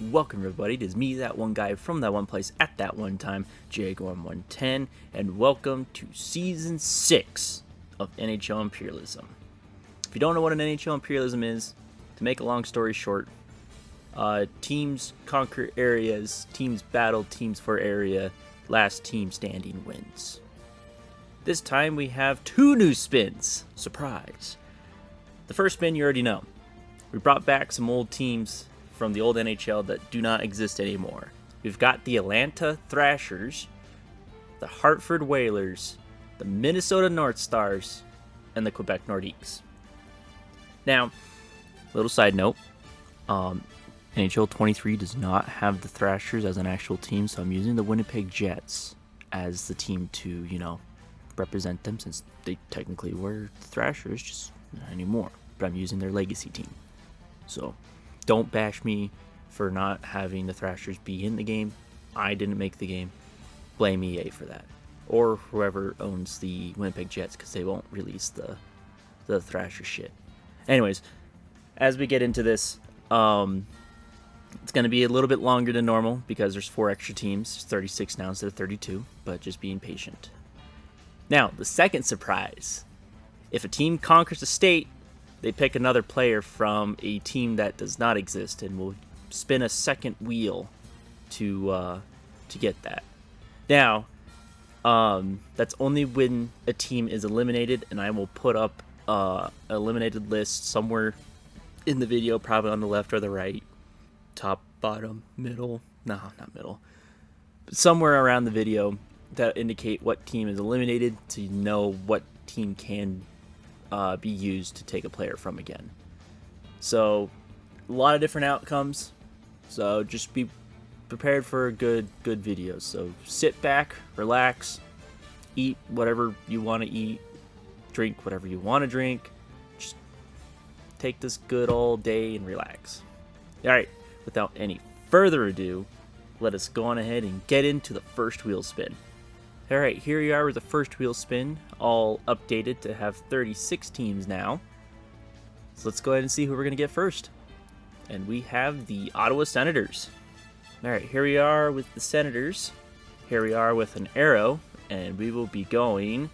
Welcome everybody, it is me, that one guy from that one place at that one time, Jagorm110, and welcome to Season 6 of NHL Imperialism. If you don't know what an NHL Imperialism is, to make a long story short, teams conquer areas, teams battle, teams for area, last team standing wins. This time we have 2 new spins. Surprise. The first spin you already know. We brought back some old teams from the old NHL that do not exist anymore. We've got the Atlanta Thrashers, the Hartford Whalers, the Minnesota North Stars, and the Quebec Nordiques. Now, little side note, NHL 23 does not have the Thrashers as an actual team, so I'm using the Winnipeg Jets as the team to, represent them, since they technically were the Thrashers, just not anymore. But I'm using their legacy team. So don't bash me for not having the Thrashers be in the game. I didn't make the game. Blame EA for that. Or whoever owns the Winnipeg Jets, because they won't release the Thrasher shit. Anyways, as we get into this, it's going to be a little bit longer than normal because there's 4 extra teams. There's 36 now instead of 32, but just being patient. Now, the second surprise. If a team conquers a state, they pick another player from a team that does not exist, and we'll spin a second wheel to get that. Now, that's only when a team is eliminated, and I will put up an eliminated list somewhere in the video, probably on the left or the right, top, bottom, middle. No, not middle. But somewhere around the video that indicate what team is eliminated, so you know what team can be used to take a player from again. So a lot of different outcomes, so just be prepared for good videos. So sit back, relax, eat whatever you want to eat, drink whatever you want to drink, just take this good old day and relax. Alright, without any further ado, let us go on ahead and get into the first wheel spin. Alright, here you are with the first wheel spin, all updated to have 36 teams now. So let's go ahead and see who we're going to get first. And we have the Ottawa Senators. Alright, here we are with the Senators. Here we are with an arrow, and we will be going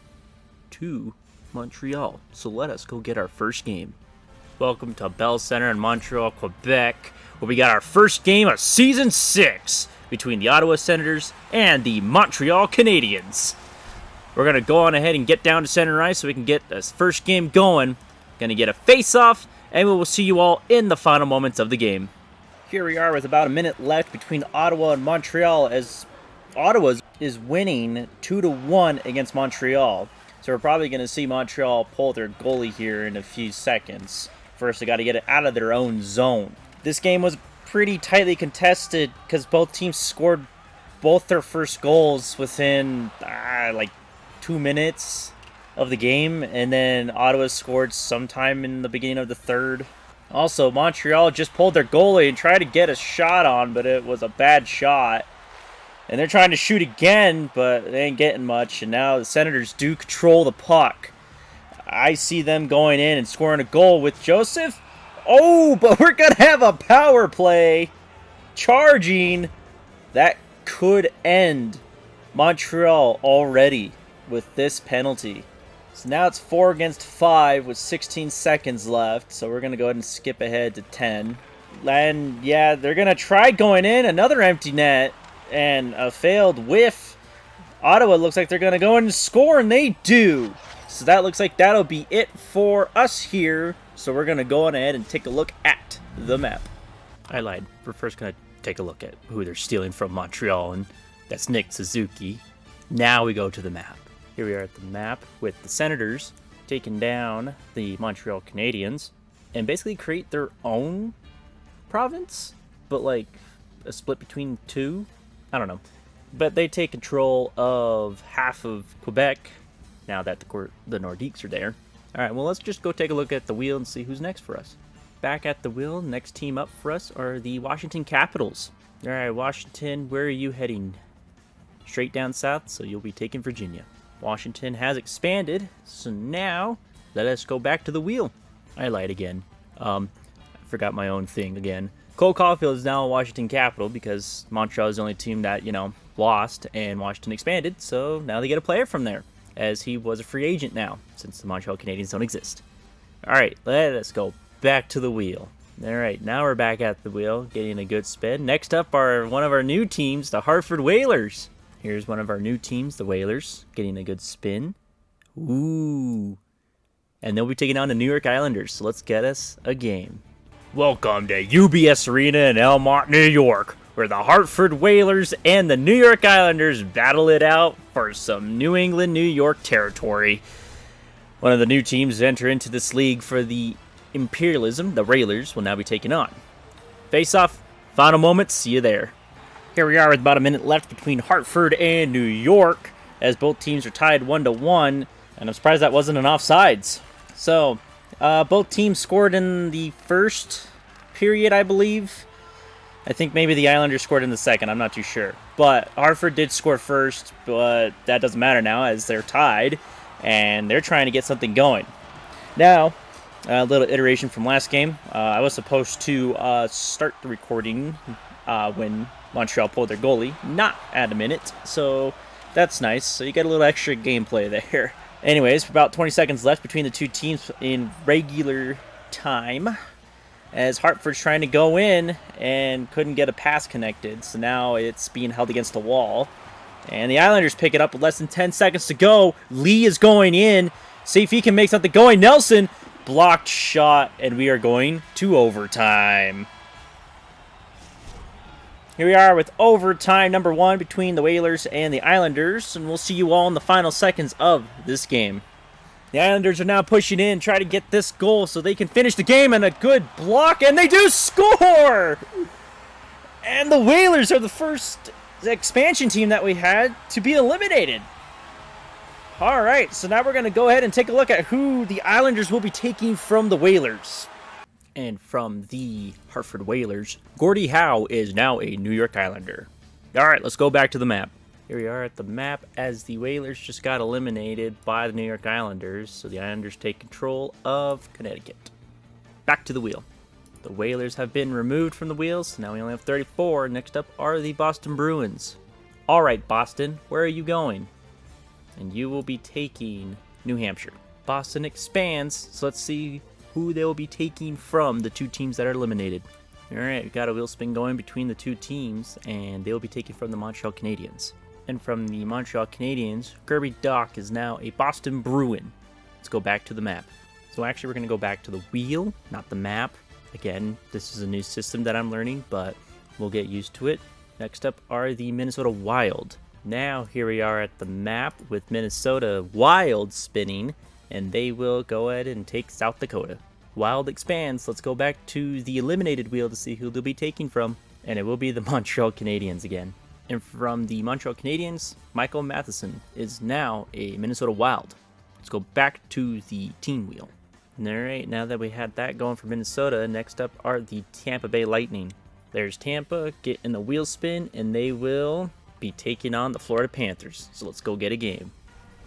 to Montreal. So let us go get our first game. Welcome to Bell Center in Montreal, Quebec, where we got our first game of Season 6. Between the Ottawa Senators and the Montreal Canadiens. We're going to go on ahead and get down to center ice so we can get this first game going. Going to get a face-off, and we will see you all in the final moments of the game. Here we are with about a minute left between Ottawa and Montreal, as Ottawa is winning 2-1 against Montreal. So we're probably going to see Montreal pull their goalie here in a few seconds. First, they got to get it out of their own zone. This game was pretty tightly contested because both teams scored both their first goals within like 2 minutes of the game, and then Ottawa scored sometime in the beginning of the third. Also, Montreal just pulled their goalie and tried to get a shot on, but it was a bad shot. And they're trying to shoot again, but they ain't getting much, and now the Senators do control the puck. I see them going in and scoring a goal with Joseph. Oh, but we're going to have a power play. Charging. That could end Montreal already with this penalty. So now it's 4 against 5 with 16 seconds left. So we're going to go ahead and skip ahead to 10. And yeah, they're going to try going in. Another empty net and a failed whiff. Ottawa looks like they're going to go in and score, and they do. So that looks like that'll be it for us here. So we're going to go on ahead and take a look at the map. I lied. We're first going to take a look at who they're stealing from Montreal, and that's Nick Suzuki. Now we go to the map. Here we are at the map with the Senators taking down the Montreal Canadiens and basically create their own province, but like a split between 2. I don't know. But they take control of half of Quebec now that the Nordiques are there. Alright, well, let's just go take a look at the wheel and see who's next for us. Back at the wheel, next team up for us are the Washington Capitals. Alright, Washington, where are you heading? Straight down south, so you'll be taking Virginia. Washington has expanded, so now let us go back to the wheel. I lied again. I forgot my own thing again. Cole Caulfield is now a Washington Capital because Montreal is the only team that, lost and Washington expanded. So now they get a player from there, as he was a free agent now since the Montreal Canadiens don't exist. All right, let's go back to the wheel. All right, now we're back at the wheel, getting a good spin. Next up are one of our new teams, the Hartford Whalers. Here's one of our new teams, the Whalers, getting a good spin. Ooh. And they'll be taking on the New York Islanders, so let's get us a game. Welcome to UBS Arena in Elmont, New York, where the Hartford Whalers and the New York Islanders battle it out for some New England, New York territory. One of the new teams to enter into this league for the Imperialism, the Railers, will now be taken on. Face-off, final moments, see you there. Here we are with about a minute left between Hartford and New York, as both teams are tied 1-1, and I'm surprised that wasn't an offsides. So, both teams scored in the first period, I believe. I think maybe the Islanders scored in the second, I'm not too sure. But Hartford did score first, but that doesn't matter now as they're tied, and they're trying to get something going. Now, a little iteration from last game. I was supposed to start the recording when Montreal pulled their goalie, not at a minute, so that's nice. So you get a little extra gameplay there. Anyways, about 20 seconds left between the two teams in regular time, as Hartford's trying to go in and couldn't get a pass connected, so now it's being held against the wall. And the Islanders pick it up with less than 10 seconds to go. Lee is going in. See if he can make something going. Nelson, blocked shot, and we are going to overtime. Here we are with overtime number 1 between the Whalers and the Islanders, and we'll see you all in the final seconds of this game. The Islanders are now pushing in, trying to get this goal so they can finish the game, and a good block, and they do score! And the Whalers are the first expansion team that we had to be eliminated. All right, so now we're going to go ahead and take a look at who the Islanders will be taking from the Whalers. And from the Hartford Whalers, Gordie Howe is now a New York Islander. All right, let's go back to the map. Here we are at the map as the Whalers just got eliminated by the New York Islanders, so the Islanders take control of Connecticut. Back to the wheel. The Whalers have been removed from the wheels, so now we only have 34. Next up are the Boston Bruins. All right, Boston, where are you going? And you will be taking New Hampshire. Boston expands, so let's see who they will be taking from the two teams that are eliminated. All right, we got a wheel spin going between the two teams, and they will be taken from the Montreal Canadiens. And from the Montreal Canadiens, Kirby Dach is now a Boston Bruin. Let's go back to the map. So actually, we're going to go back to the wheel, not the map. Again, this is a new system that I'm learning, but we'll get used to it. Next up are the Minnesota Wild. Now, here we are at the map with Minnesota Wild spinning, and they will go ahead and take South Dakota. Wild expands. Let's go back to the eliminated wheel to see who they'll be taking from, and it will be the Montreal Canadiens again. And from the Montreal Canadiens, Michael Matheson is now a Minnesota Wild. Let's go back to the team wheel. All right, now that we had that going for Minnesota, next up are the Tampa Bay Lightning. There's Tampa getting the wheel spin, and they will be taking on the Florida Panthers. So let's go get a game.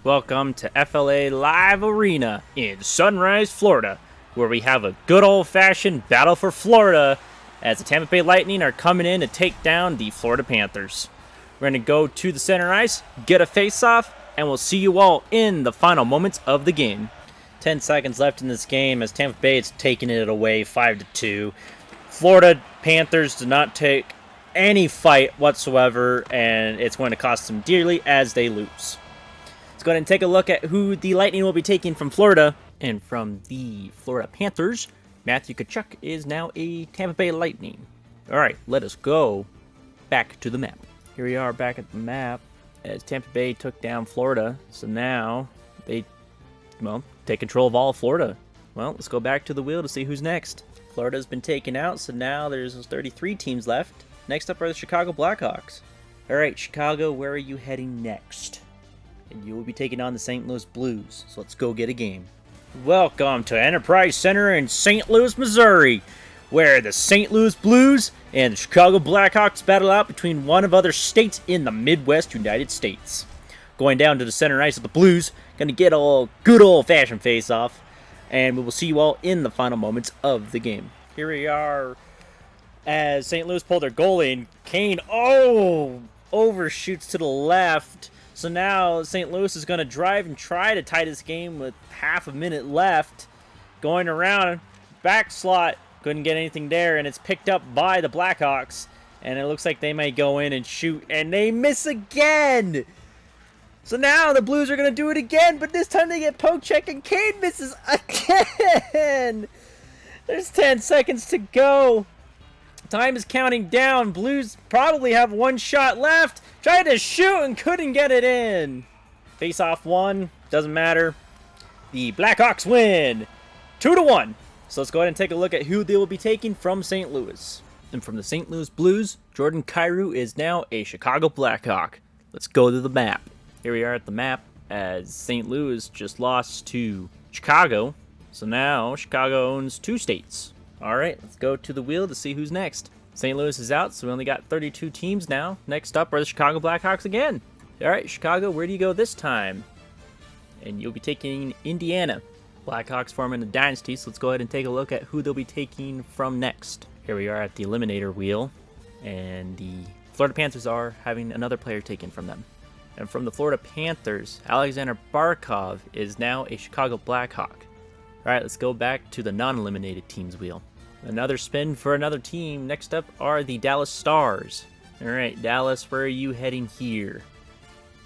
Welcome to FLA Live Arena in Sunrise, Florida, where we have a good old-fashioned battle for Florida as the Tampa Bay Lightning are coming in to take down the Florida Panthers. We're going to go to the center ice, get a face-off, and we'll see you all in the final moments of the game. 10 seconds left in this game as Tampa Bay is taking it away 5-2. Florida Panthers do not take any fight whatsoever, and it's going to cost them dearly as they lose. Let's go ahead and take a look at who the Lightning will be taking from Florida. And from the Florida Panthers, Matthew Tkachuk is now a Tampa Bay Lightning. All right, let us go back to the map. Here we are back at the map as Tampa Bay took down Florida. So now they, take control of all of Florida. Well, let's go back to the wheel to see who's next. Florida's been taken out, so now there's 33 teams left. Next up are the Chicago Blackhawks. All right, Chicago, where are you heading next? And you will be taking on the St. Louis Blues, so let's go get a game. Welcome to Enterprise Center in St. Louis, Missouri, where the St. Louis Blues and the Chicago Blackhawks battle out between one of other states in the Midwest United States. Going down to the center ice of the Blues, gonna get a good old-fashioned face-off, and we will see you all in the final moments of the game. Here we are as St. Louis pulled their goalie, and Kane, overshoots to the left. So now St. Louis is going to drive and try to tie this game with half a minute left. Going around, back slot, couldn't get anything there, and it's picked up by the Blackhawks. And it looks like they might go in and shoot, and they miss again! So now the Blues are going to do it again, but this time they get poke check, and Kane misses again! There's 10 seconds to go. Time is counting down. Blues probably have one shot left. Tried to shoot and couldn't get it in. Face-off one. Doesn't matter. The Blackhawks win 2-1. So let's go ahead and take a look at who they will be taking from St. Louis. And from the St. Louis Blues, Jordan Kyrou is now a Chicago Blackhawk. Let's go to the map. Here we are at the map as St. Louis just lost to Chicago. So now Chicago owns 2 states. All right, let's go to the wheel to see who's next. St. Louis is out, so we only got 32 teams now. Next up are the Chicago Blackhawks again. All right, Chicago, where do you go this time? And you'll be taking Indiana. Blackhawks forming a dynasty, so let's go ahead and take a look at who they'll be taking from next. Here we are at the Eliminator wheel, and the Florida Panthers are having another player taken from them. And from the Florida Panthers, Alexander Barkov is now a Chicago Blackhawk. All right, let's go back to the non-eliminated teams wheel. Another spin for another team. Next up are the Dallas Stars. All right, Dallas, where are you heading here?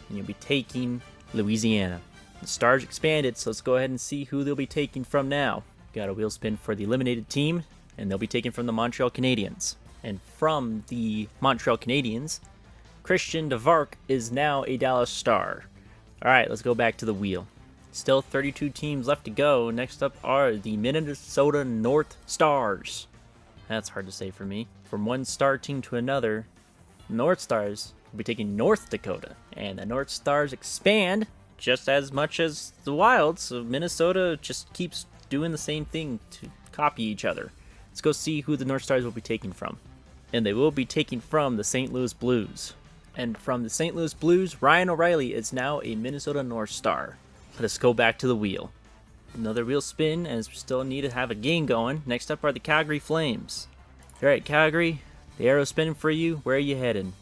And you'll be taking Louisiana. The Stars expanded, so let's go ahead and see who they'll be taking from now. Got a wheel spin for the eliminated team, and they'll be taken from the Montreal Canadiens. And from the Montreal Canadiens, Christian Dvorak is now a Dallas Star. All right, let's go back to the wheel. Still 32 teams left to go. Next up are the Minnesota North Stars. That's hard to say for me. From one star team to another, North Stars will be taking North Dakota. And the North Stars expand just as much as the Wild, so Minnesota just keeps doing the same thing to copy each other. Let's go see who the North Stars will be taking from. And they will be taking from the St. Louis Blues. And from the St. Louis Blues, Ryan O'Reilly is now a Minnesota North Star. Let's go back to the wheel. Another wheel spin, as we still need to have a game going. Next up are the Calgary Flames. Alright, Calgary, the arrow's spinning for you. Where are you heading?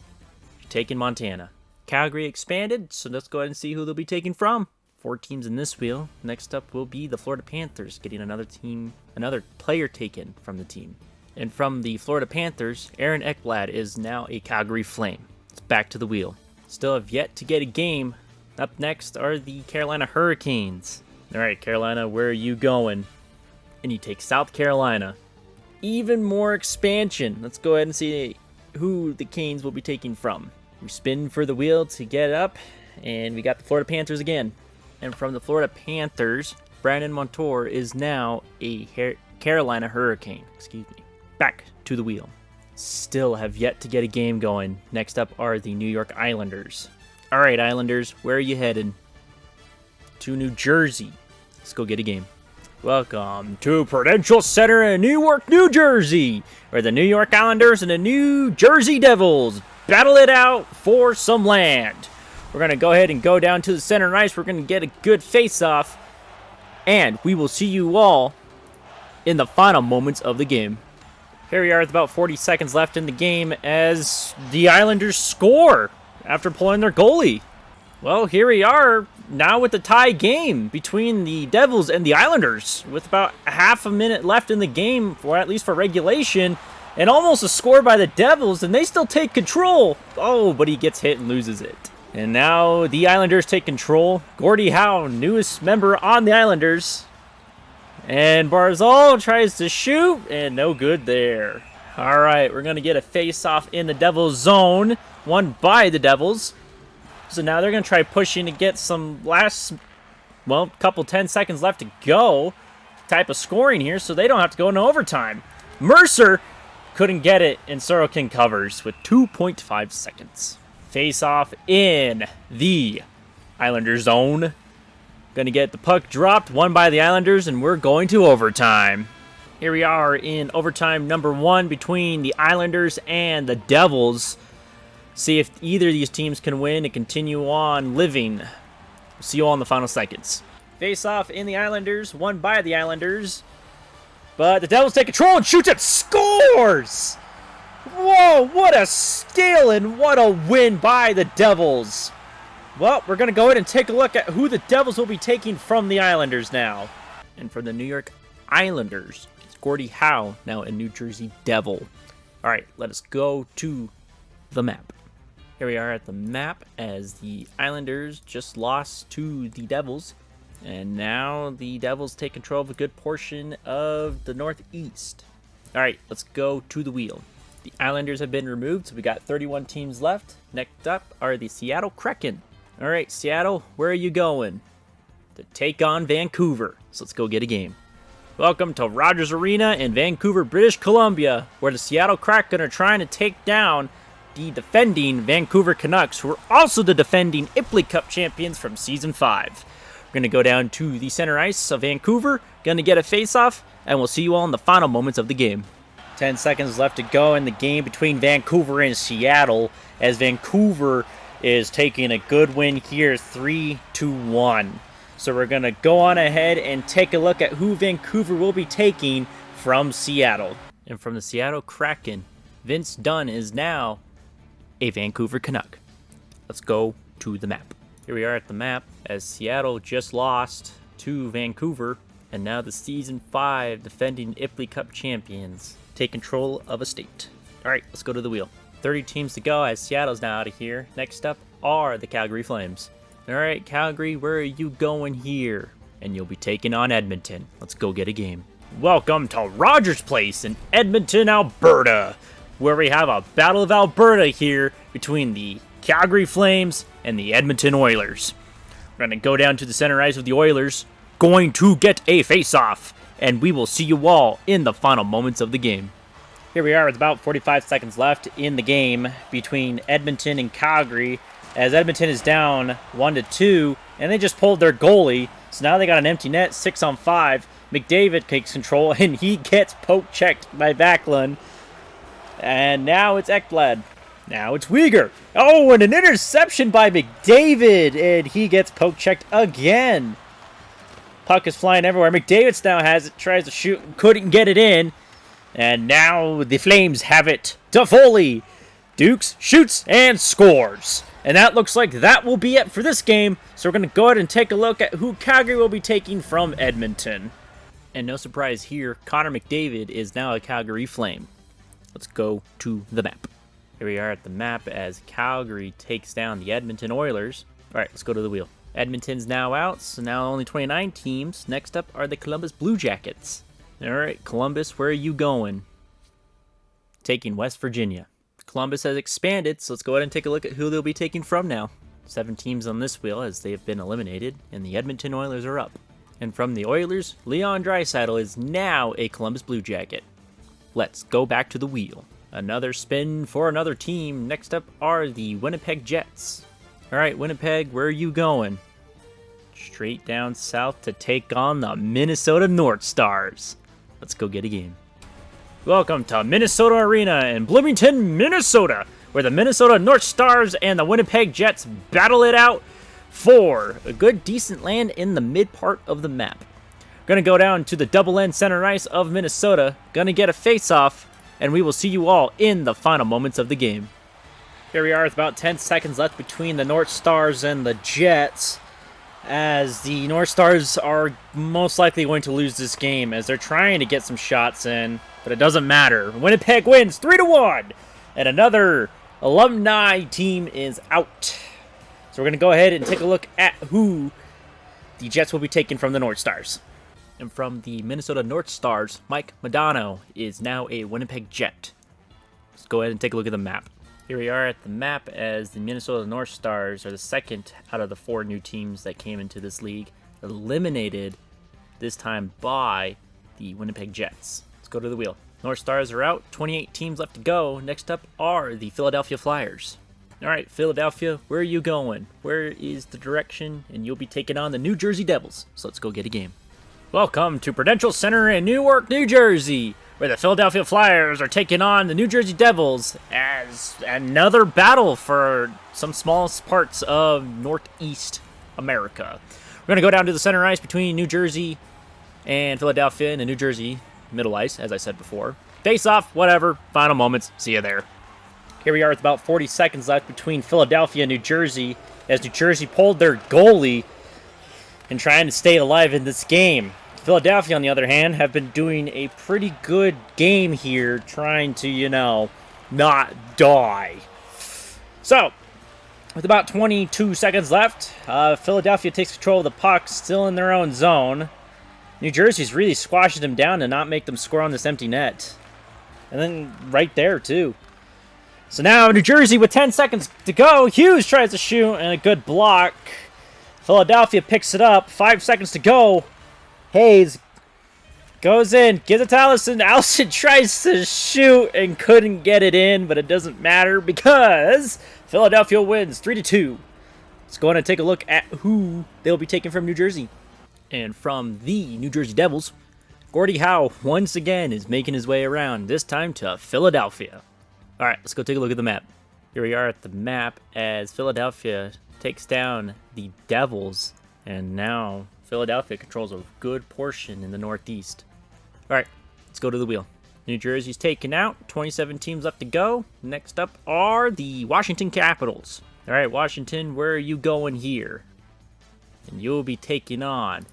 You're taking Montana. Calgary expanded, so let's go ahead and see who they'll be taking from. 4 teams in this wheel. Next up will be the Florida Panthers, getting another player taken from the team. And from the Florida Panthers, Aaron Ekblad is now a Calgary Flame. It's back to the wheel. Still have yet to get a game. Up next are the Carolina Hurricanes. All right, Carolina, where are you going? And you take South Carolina. Even more expansion. Let's go ahead and see who the Canes will be taking from. We spin for the wheel to get up, and we got the Florida Panthers again. And from the Florida Panthers, Brandon Montour is now a Carolina Hurricane. Back to the wheel. Still have yet to get a game going. Next up are the New York Islanders. All right, Islanders, where are you headed? To New Jersey. Let's go get a game. Welcome to Prudential Center in Newark, New Jersey, where the New York Islanders and the New Jersey Devils battle it out for some land. We're going to go ahead and go down to the center and ice. We're going to get a good face-off, and we will see you all in the final moments of the game. Here we are with about 40 seconds left in the game as the Islanders score after pulling their goalie. Well, here we are now with the tie game between the Devils and the Islanders with about half a minute left in the game, or at least for regulation, and almost a score by the Devils, and they still take control. Oh, but he gets hit and loses it. And now the Islanders take control. Gordie Howe, newest member on the Islanders. And Barzal tries to shoot, and no good there. All right, we're going to get a face-off in the Devils zone, won by the Devils. So now they're going to try pushing to get some couple 10 seconds left to go type of scoring here, so they don't have to go into overtime. Mercer couldn't get it, and Sorokin covers with 2.5 seconds. Face-off in the Islanders zone. Going to get the puck dropped, won by the Islanders, and we're going to overtime. Here we are in overtime number 1 between the Islanders and the Devils. See if either of these teams can win and continue on living. We'll see you all in the final seconds. Face-off in the Islanders, won by the Islanders. But the Devils take control and shoots it, scores! Whoa, what a steal and what a win by the Devils. Well, we're going to go ahead and take a look at who the Devils will be taking from the Islanders now. And for the New York Islanders, it's Gordie Howe, now a New Jersey Devil. All right, let us go to the map. Here we are at the map as the Islanders just lost to the Devils. And now the Devils take control of a good portion of the Northeast. All right, let's go to the wheel. The Islanders have been removed, so we got 31 teams left. Next up are the Seattle Kraken. All right, Seattle, where are you going? To take on Vancouver. So let's go get a game. Welcome to Rogers Arena in Vancouver, British Columbia, where the Seattle Kraken are trying to take down the defending Vancouver Canucks, who are also the defending Imply Cup champions from Season 5. We're going to go down to the center ice of Vancouver, going to get a face-off, and we'll see you all in the final moments of the game. 10 seconds left to go in the game between Vancouver and Seattle, as Vancouver is taking a good win here, 3-1. So we're going to go on ahead and take a look at who Vancouver will be taking from Seattle. And from the Seattle Kraken, Vince Dunn is now a Vancouver Canuck. Let's go to the map. Here we are at the map as Seattle just lost to Vancouver, and now the Season 5 defending Imply Cup champions take control of a state. All right, let's go to the wheel. 30 teams to go as Seattle's now out of here. Next up are the Calgary Flames. All right, Calgary, where are you going here? And you'll be taking on Edmonton. Let's go get a game. Welcome to Rogers Place in Edmonton, Alberta, where we have a Battle of Alberta here between the Calgary Flames and the Edmonton Oilers. We're going to go down to the center ice of the Oilers, going to get a face-off, and we will see you all in the final moments of the game. Here we are with about 45 seconds left in the game between Edmonton and Calgary, as Edmonton is down 1-2, and they just pulled their goalie, so now they got an empty net, 6-on-5. McDavid takes control, and he gets poke-checked by Backlund. And now it's Ekblad. Now it's Weegar. Oh, and an interception by McDavid, and he gets poke-checked again. Puck is flying everywhere. McDavid now has it, tries to shoot, couldn't get it in. And now the Flames have it. Toffoli. Dukes shoots and scores. And that looks like that will be it for this game. So we're going to go ahead and take a look at who Calgary will be taking from Edmonton. And no surprise here, Connor McDavid is now a Calgary Flame. Let's go to the map. Here we are at the map as Calgary takes down the Edmonton Oilers. All right, let's go to the wheel. Edmonton's now out, so now only 29 teams. Next up are the Columbus Blue Jackets. All right, Columbus, where are you going? Taking West Virginia. Columbus has expanded, so let's go ahead and take a look at who they'll be taking from now. 7 teams on this wheel as they have been eliminated, and the Edmonton Oilers are up. And from the Oilers, Leon Draisaitl is now a Columbus Blue Jacket. Let's go back to the wheel. Another spin for another team. Next up are the Winnipeg Jets. All right, Winnipeg, where are you going? Straight down south to take on the Minnesota North Stars. Let's go get a game. Welcome to Minnesota Arena in Bloomington, Minnesota, where the Minnesota North Stars and the Winnipeg Jets battle it out for a good, decent land in the mid part of the map. Going to go down to the double end center ice of Minnesota, going to get a face-off, and we will see you all in the final moments of the game. Here we are with about 10 seconds left between the North Stars and the Jets, as the North Stars are most likely going to lose this game as they're trying to get some shots in, but it doesn't matter. Winnipeg wins 3-1, and another alumni team is out. So we're going to go ahead and take a look at who the Jets will be taking from the North Stars. And from the Minnesota North Stars, Mike Modano is now a Winnipeg Jet. Let's go ahead and take a look at the map. Here we are at the map as the Minnesota North Stars are the second out of the 4 new teams that came into this league, eliminated this time by the Winnipeg Jets. Let's go to the wheel. North Stars are out, 28 teams left to go. Next up are the Philadelphia Flyers. All right, Philadelphia, where are you going? Where is the direction? And you'll be taking on the New Jersey Devils. So let's go get a game. Welcome to Prudential Center in Newark, New Jersey, where the Philadelphia Flyers are taking on the New Jersey Devils as another battle for some smallest parts of Northeast America. We're going to go down to the center ice between New Jersey and Philadelphia, and the New Jersey middle ice, as I said before. Face off, whatever. Final moments. See you there. Here we are with about 40 seconds left between Philadelphia and New Jersey, as New Jersey pulled their goalie and trying to stay alive in this game. Philadelphia, on the other hand, have been doing a pretty good game here, trying to, not die. So, with about 22 seconds left, Philadelphia takes control of the puck, still in their own zone. New Jersey's really squashing them down to not make them score on this empty net. And then right there, too. So now New Jersey with 10 seconds to go. Hughes tries to shoot, and a good block. Philadelphia picks it up. 5 seconds to go. Hayes goes in, gives it to Allison. Allison tries to shoot and couldn't get it in, but it doesn't matter because Philadelphia wins 3-2. Let's go on and take a look at who they'll be taking from New Jersey. And from the New Jersey Devils, Gordie Howe once again is making his way around, this time to Philadelphia. All right, let's go take a look at the map. Here we are at the map as Philadelphia takes down the Devils, and now Philadelphia controls a good portion in the Northeast. All right, let's go to the wheel. New Jersey's taken out. 27 teams left to go. Next up are the Washington Capitals. All right, Washington, where are you going here? And you'll be taking on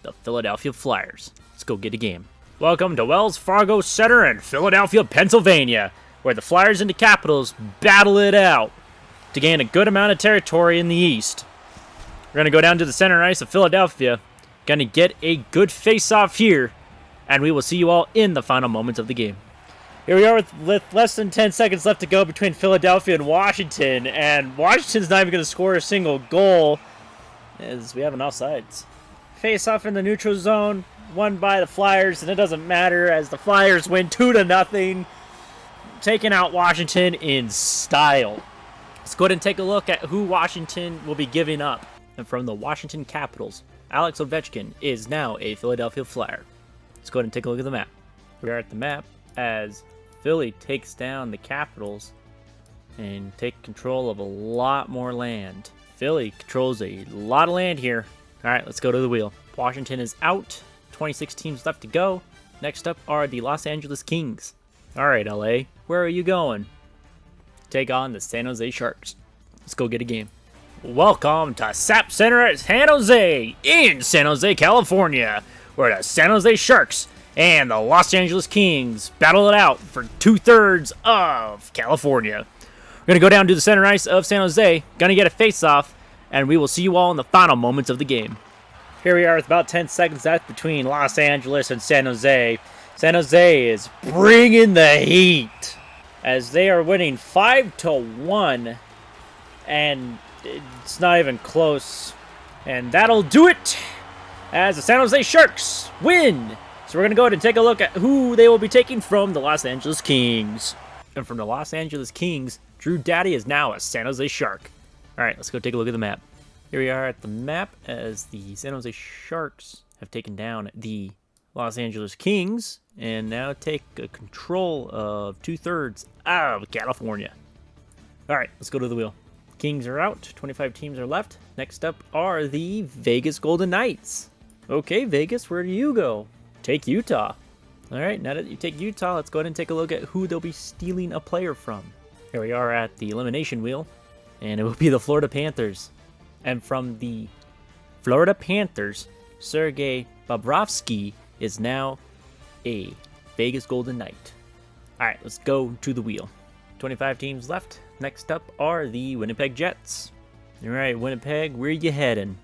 the Philadelphia Flyers. Let's go get a game. Welcome to Wells Fargo Center in Philadelphia, Pennsylvania, where the Flyers and the Capitals battle it out to gain a good amount of territory in the East. We're going to go down to the center ice of Philadelphia. Going to get a good face-off here, and we will see you all in the final moments of the game. Here we are with less than 10 seconds left to go between Philadelphia and Washington's not even going to score a single goal as we have an offsides. Face-off in the neutral zone, won by the Flyers, and it doesn't matter as the Flyers win 2-0, taking out Washington in style. Let's go ahead and take a look at who Washington will be giving up. And from the Washington Capitals, Alex Ovechkin is now a Philadelphia Flyer. Let's go ahead and take a look at the map. We are at the map as Philly takes down the Capitals and take control of a lot more land. Philly controls a lot of land here. All right, let's go to the wheel. Washington is out. 26 teams left to go. Next up are the Los Angeles Kings. All right, LA, where are you going? Take on the San Jose Sharks. Let's go get a game. Welcome to SAP Center at San Jose in San Jose, California, where the San Jose Sharks and the Los Angeles Kings battle it out for 2/3 of California. We're going to go down to the center ice of San Jose, going to get a face-off, and we will see you all in the final moments of the game. Here we are with about 10 seconds left between Los Angeles and San Jose. San Jose is bringing the heat as they are winning 5-1, and it's not even close. And that'll do it as the San Jose Sharks win. So we're going to go ahead and take a look at who they will be taking from the Los Angeles Kings. And from the Los Angeles Kings, Drew Doughty is now a San Jose Shark. All right, let's go take a look at the map. Here we are at the map as the San Jose Sharks have taken down the Los Angeles Kings and now take control of 2/3 of California. All right, let's go to the wheel. Kings are out. 25 teams are left. Next up are the Vegas Golden Knights. Okay, Vegas, where do you go? Take Utah. All right, now that you take Utah, let's go ahead and take a look at who they'll be stealing a player from. Here we are at the elimination wheel, and it will be the Florida Panthers. And from the Florida Panthers, Sergei Bobrovsky is now a Vegas Golden Knight. All right, let's go to the wheel. 25 teams left. Next up are the Winnipeg Jets. All right, Winnipeg, where are you heading?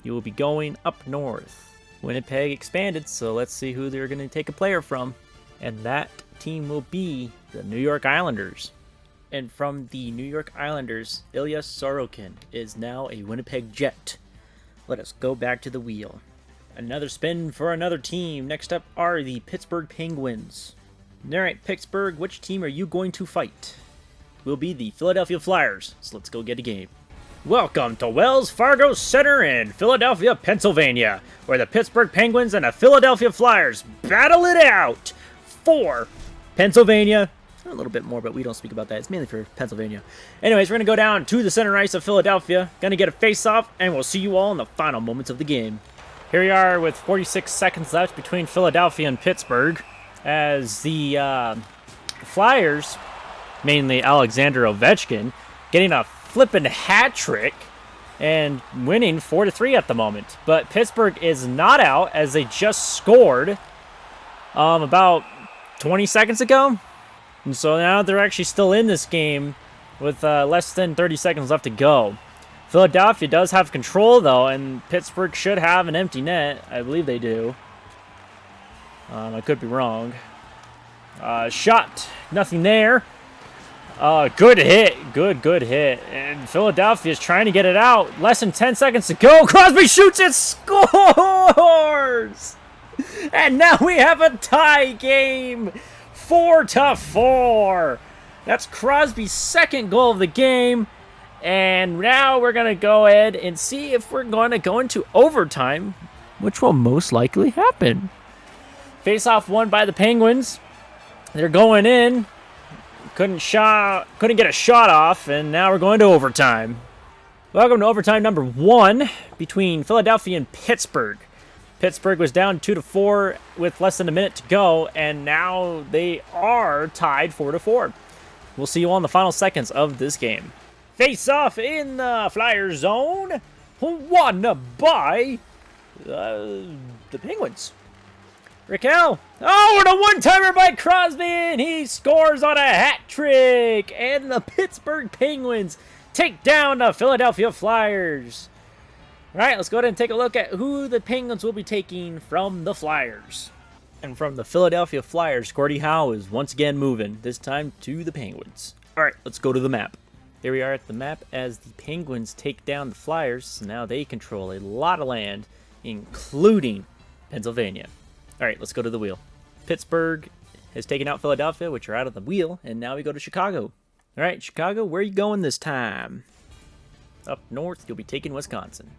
You will be going up north. Winnipeg expanded, so let's see who they're going to take a player from. And that team will be the New York Islanders. And from the New York Islanders, Ilya Sorokin is now a Winnipeg Jet. Let us go back to the wheel. Another spin for another team. Next up are the Pittsburgh Penguins. All right, Pittsburgh, which team are you going to fight? Will be the Philadelphia Flyers. So let's go get a game. Welcome to Wells Fargo Center in Philadelphia, Pennsylvania, where the Pittsburgh Penguins and the Philadelphia Flyers battle it out for Pennsylvania. A little bit more, but we don't speak about that. It's mainly for Pennsylvania. Anyways, we're going to go down to the center ice of Philadelphia. Going to get a face-off, and we'll see you all in the final moments of the game. Here we are with 46 seconds left between Philadelphia and Pittsburgh. as the Flyers, mainly Alexander Ovechkin, getting a flippin' hat trick and winning 4-3 at the moment. But Pittsburgh is not out as they just scored about 20 seconds ago. And so now they're actually still in this game with less than 30 seconds left to go. Philadelphia does have control, though, and Pittsburgh should have an empty net. I believe they do. I could be wrong. Shot. Nothing there. Good hit. Good hit. And Philadelphia is trying to get it out. Less than 10 seconds to go. Crosby shoots and scores! And now we have a tie game. 4-4. That's Crosby's second goal of the game. And now we're going to go ahead and see if we're going to go into overtime, which will most likely happen. Face-off won by the Penguins. They're going in. Couldn't get a shot off, and now we're going to overtime. Welcome to overtime number 1 between Philadelphia and Pittsburgh. Pittsburgh was down 2-4 with less than a minute to go, and now they are tied 4-4. We'll see you all in the final seconds of this game. Face-off in the Flyers zone, won by the Penguins. Raquel. Oh, and a one-timer by Crosby, and he scores on a hat trick. And the Pittsburgh Penguins take down the Philadelphia Flyers. All right, let's go ahead and take a look at who the Penguins will be taking from the Flyers. And from the Philadelphia Flyers, Gordie Howe is once again moving, this time to the Penguins. All right, let's go to the map. Here we are at the map as the Penguins take down the Flyers. So now they control a lot of land, including Pennsylvania. All right, let's go to the wheel. Pittsburgh has taken out Philadelphia, which are out of the wheel, and now we go to Chicago. All right, Chicago, where are you going this time? Up north, you'll be taking Wisconsin.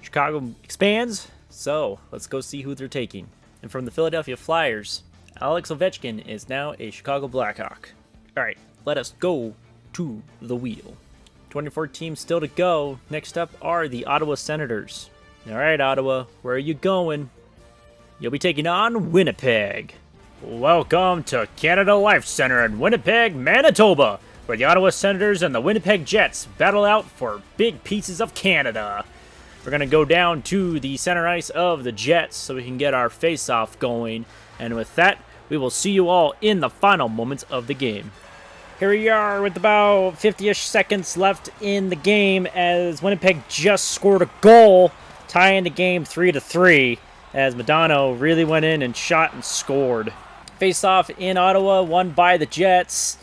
Chicago expands, so let's go see who they're taking. And from the Philadelphia Flyers, Alex Ovechkin is now a Chicago Blackhawk. All right, let us go to the wheel. 24 teams still to go. Next up are the Ottawa Senators. All right, Ottawa, where are you going? You'll be taking on Winnipeg. Welcome to Canada Life Center in Winnipeg, Manitoba, where the Ottawa Senators and the Winnipeg Jets battle out for big pieces of Canada. We're going to go down to the center ice of the Jets so we can get our face-off going. And with that, we will see you all in the final moments of the game. Here we are with about 50-ish seconds left in the game as Winnipeg just scored a goal, tying the game 3-3. As Madonna really went in and shot and scored. Face-off in Ottawa, won by the Jets.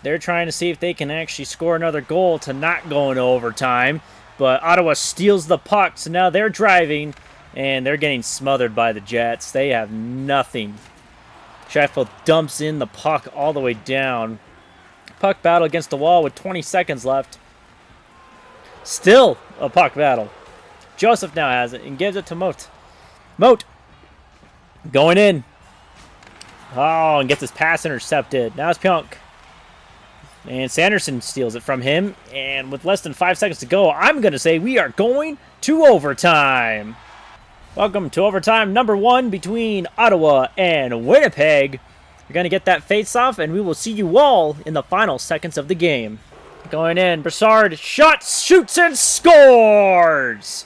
They're trying to see if they can actually score another goal to not go into overtime. But Ottawa steals the puck, so now they're driving, and they're getting smothered by the Jets. They have nothing. Sheffield dumps in the puck all the way down. Puck battle against the wall with 20 seconds left. Still a puck battle. Joseph now has it and gives it to Moat. Moat going in. Oh, and gets his pass intercepted. Now it's Pionk. And Sanderson steals it from him. And with less than 5 seconds to go, I'm going to say we are going to overtime. Welcome to overtime number 1 between Ottawa and Winnipeg. You're going to get that face-off, and we will see you all in the final seconds of the game. Going in, Brassard shoots, and scores!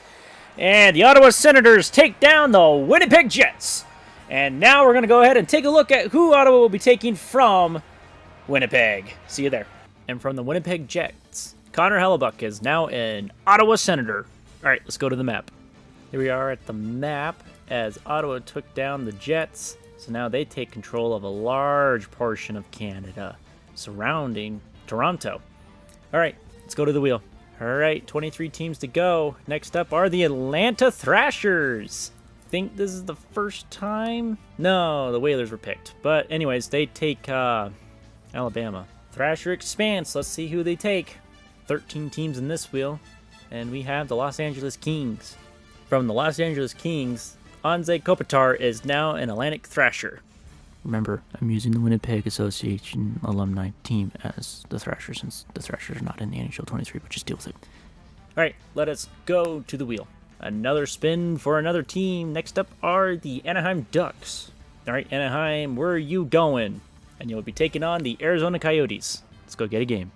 And the Ottawa Senators take down the Winnipeg Jets. And now we're going to go ahead and take a look at who Ottawa will be taking from Winnipeg. See you there. And from the Winnipeg Jets, Connor Hellebuck is now an Ottawa Senator. All right, let's go to the map. Here we are at the map as Ottawa took down the Jets. So now they take control of a large portion of Canada surrounding Toronto. All right, let's go to the wheel. All right, 23 teams to go. Next up are the Atlanta Thrashers. Think this is the first time? No, the Whalers were picked. But anyways, they take Alabama. Thrasher expands. Let's see who they take. 13 teams in this wheel. And we have the Los Angeles Kings. From the Los Angeles Kings, Anze Kopitar is now an Atlantic Thrasher. Remember, I'm using the Winnipeg Association alumni team as the Thrashers, since the Thrashers are not in the NHL 23, but just deal with it. All right, let us go to the wheel. Another spin for another team. Next up are the Anaheim Ducks. All right, Anaheim, where are you going? And you'll be taking on the Arizona Coyotes. Let's go get a game.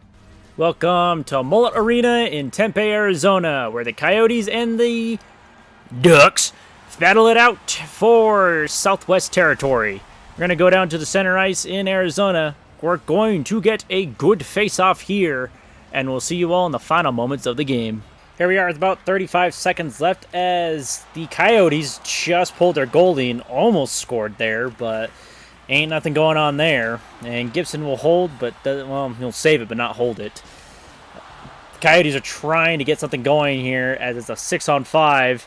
Welcome to Mullet Arena in Tempe, Arizona, where the Coyotes and the Ducks battle it out for Southwest Territory. We're going to go down to the center ice in Arizona. We're going to get a good face-off here, and we'll see you all in the final moments of the game. Here we are with about 35 seconds left as the Coyotes just pulled their goalie and almost scored there, but ain't nothing going on there. And Gibson will hold, but he'll save it, but not hold it. The Coyotes are trying to get something going here as it's a 6-on-5.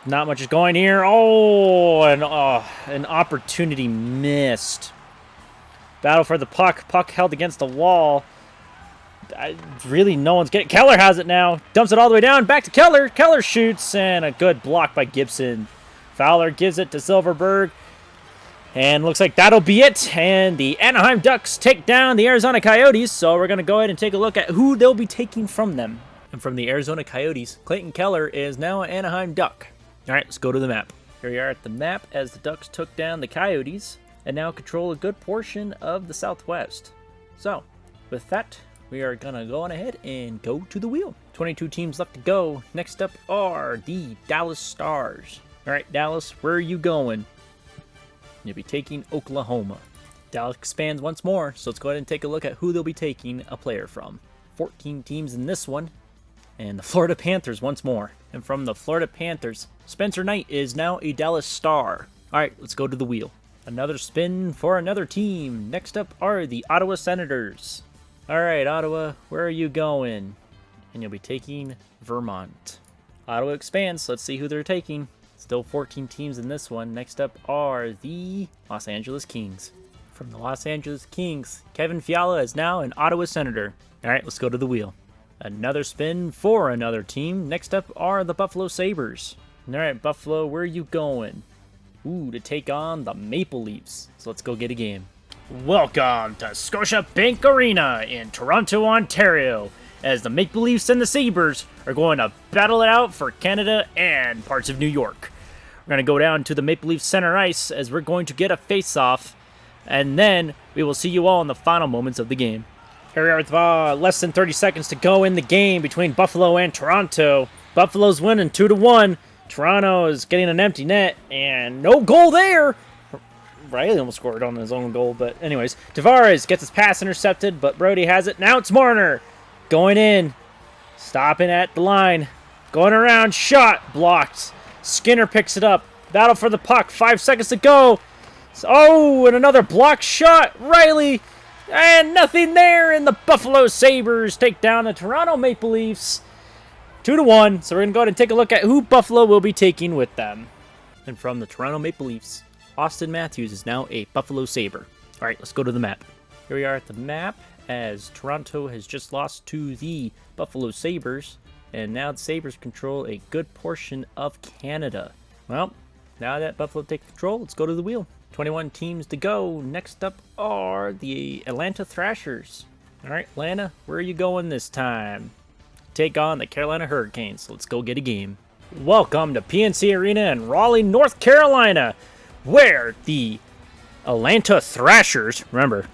Not much is going here. Oh, an opportunity missed. Battle for the puck. Puck held against the wall. Really, no one's getting. Keller has it now. Dumps it all the way down. Back to Keller. Keller shoots, and a good block by Gibson. Fowler gives it to Silverberg. And looks like that'll be it. And the Anaheim Ducks take down the Arizona Coyotes. So we're going to go ahead and take a look at who they'll be taking from them. And from the Arizona Coyotes, Clayton Keller is now an Anaheim Duck. All right, let's go to the map. Here we are at the map as the Ducks took down the Coyotes and now control a good portion of the Southwest. So, with that, we are going to go on ahead and go to the wheel. 22 teams left to go. Next up are the Dallas Stars. All right, Dallas, where are you going? You'll be taking Oklahoma. Dallas expands once more, so let's go ahead and take a look at who they'll be taking a player from. 14 teams in this one. And the Florida Panthers once more. And from the Florida Panthers, Spencer Knight is now a Dallas Star. All right, let's go to the wheel. Another spin for another team. Next up are the Ottawa Senators. All right, Ottawa, where are you going? And you'll be taking Vermont. Ottawa expands. Let's see who they're taking. Still 14 teams in this one. Next up are the Los Angeles Kings. From the Los Angeles Kings, Kevin Fiala is now an Ottawa Senator. All right, let's go to the wheel. Another spin for another team. Next up are the Buffalo Sabres. All right, Buffalo, where are you going? Ooh, to take on the Maple Leafs. So let's go get a game. Welcome to Scotiabank Arena in Toronto, Ontario, as the Maple Leafs and the Sabres are going to battle it out for Canada and parts of New York. We're going to go down to the Maple Leafs center ice as we're going to get a face-off, and then we will see you all in the final moments of the game. Here we are with less than 30 seconds to go in the game between Buffalo and Toronto. Buffalo's winning 2-1. Toronto is getting an empty net, and no goal there. Riley almost scored on his own goal, but anyways. Tavares gets his pass intercepted, but Brody has it. Now it's Marner going in, stopping at the line, going around, shot, blocked. Skinner picks it up. Battle for the puck, 5 seconds to go. Oh, and another blocked shot. Riley. And nothing there, and the Buffalo Sabres take down the Toronto Maple Leafs 2-1. So we're going to go ahead and take a look at who Buffalo will be taking with them. And from the Toronto Maple Leafs, Austin Matthews is now a Buffalo Sabre. All right, let's go to the map. Here we are at the map as Toronto has just lost to the Buffalo Sabres. And now the Sabres control a good portion of Canada. Well, now that Buffalo takes control, let's go to the wheel. 21 teams to go. Next up are the Atlanta Thrashers. All right, Atlanta, where are you going this time? Take on the Carolina Hurricanes. So let's go get a game. Welcome to PNC Arena in Raleigh, North Carolina, where the Atlanta Thrashers, remember,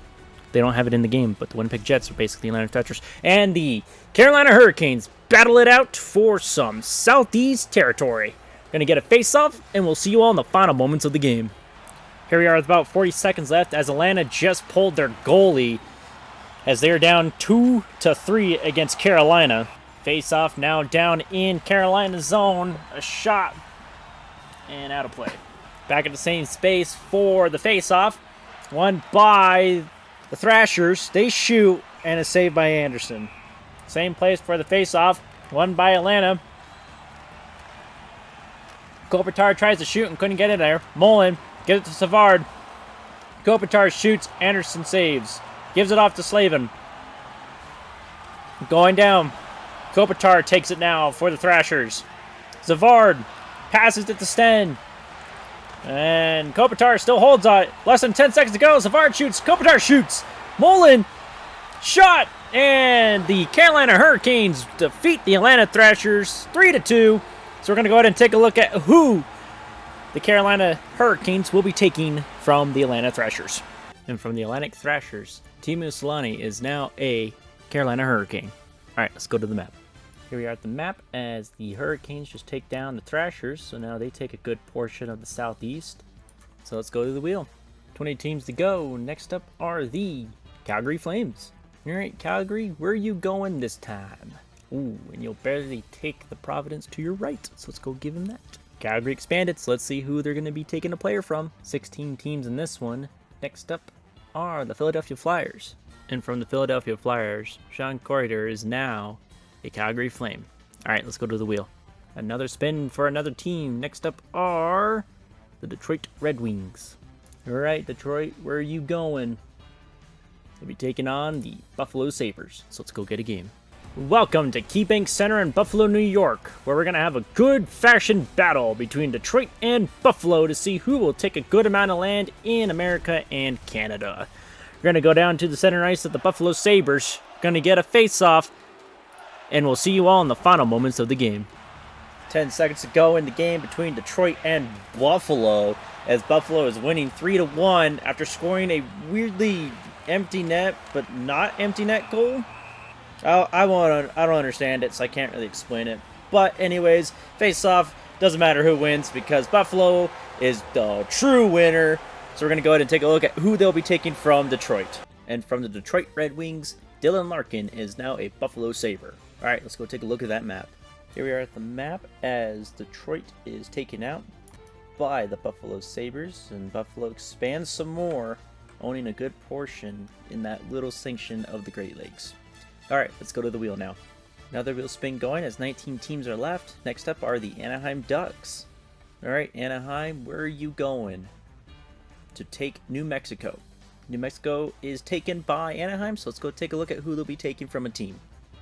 they don't have it in the game, but the Winnipeg Jets are basically Atlanta Thrashers, and the Carolina Hurricanes battle it out for some Southeast territory. We're going to get a face-off, and we'll see you all in the final moments of the game. Here we are with about 40 seconds left as Atlanta just pulled their goalie as they're down 2-3 against Carolina. Face-off now down in Carolina zone. A shot and out of play. Back at the same space for the face-off. One by the Thrashers. They shoot and a save by Anderson. Same place for the face-off. One by Atlanta. Kopitar tries to shoot and couldn't get it there. Mullen gives it to Savard. Kopitar shoots. Anderson saves. Gives it off to Slavin. Going down. Kopitar takes it now for the Thrashers. Savard passes it to Sten. And Kopitar still holds on it. Less than 10 seconds to go. Savard shoots. Kopitar shoots. Mullen shot. And the Carolina Hurricanes defeat the Atlanta Thrashers 3-2. So we're going to go ahead and take a look at who the Carolina Hurricanes will be taking from the Atlanta Thrashers. And from the Atlantic Thrashers, Teemu Selanne is now a Carolina Hurricane. All right, let's go to the map. Here we are at the map as the Hurricanes just take down the Thrashers. So now they take a good portion of the southeast. So let's go to the wheel. 20 teams to go. Next up are the Calgary Flames. All right, Calgary, where are you going this time? Ooh, and you'll barely take the Providence to your right. So let's go give them that. Calgary expanded, so let's see who they're going to be taking a player from. 16 teams in this one. Next up are the Philadelphia Flyers. And from the Philadelphia Flyers, Sean Corrider is now a Calgary Flame. All right, let's go to the wheel. Another spin for another team. Next up are the Detroit Red Wings. All right, Detroit, where are you going? They'll be taking on the Buffalo Sabres. So let's go get a game. Welcome to KeyBank Center in Buffalo, New York, where we're going to have a good-fashioned battle between Detroit and Buffalo to see who will take a good amount of land in America and Canada. We're going to go down to the center ice of the Buffalo Sabres, going to get a face-off, and we'll see you all in the final moments of the game. 10 seconds to go in the game between Detroit and Buffalo, as Buffalo is winning 3-1 after scoring a weirdly empty net, but not empty net goal. I don't understand it, so I can't really explain it. But anyways, face-off, doesn't matter who wins because Buffalo is the true winner. So we're going to go ahead and take a look at who they'll be taking from Detroit. And from the Detroit Red Wings, Dylan Larkin is now a Buffalo Sabre. All right, let's go take a look at that map. Here we are at the map as Detroit is taken out by the Buffalo Sabres. And Buffalo expands some more, owning a good portion in that little section of the Great Lakes. All right, let's go to the wheel now. Another wheel spin going as 19 teams are left. Next up are the Anaheim Ducks. All right, Anaheim, where are you going? To take New Mexico. New Mexico is taken by Anaheim, so let's go take a look at who they'll be taking from a team.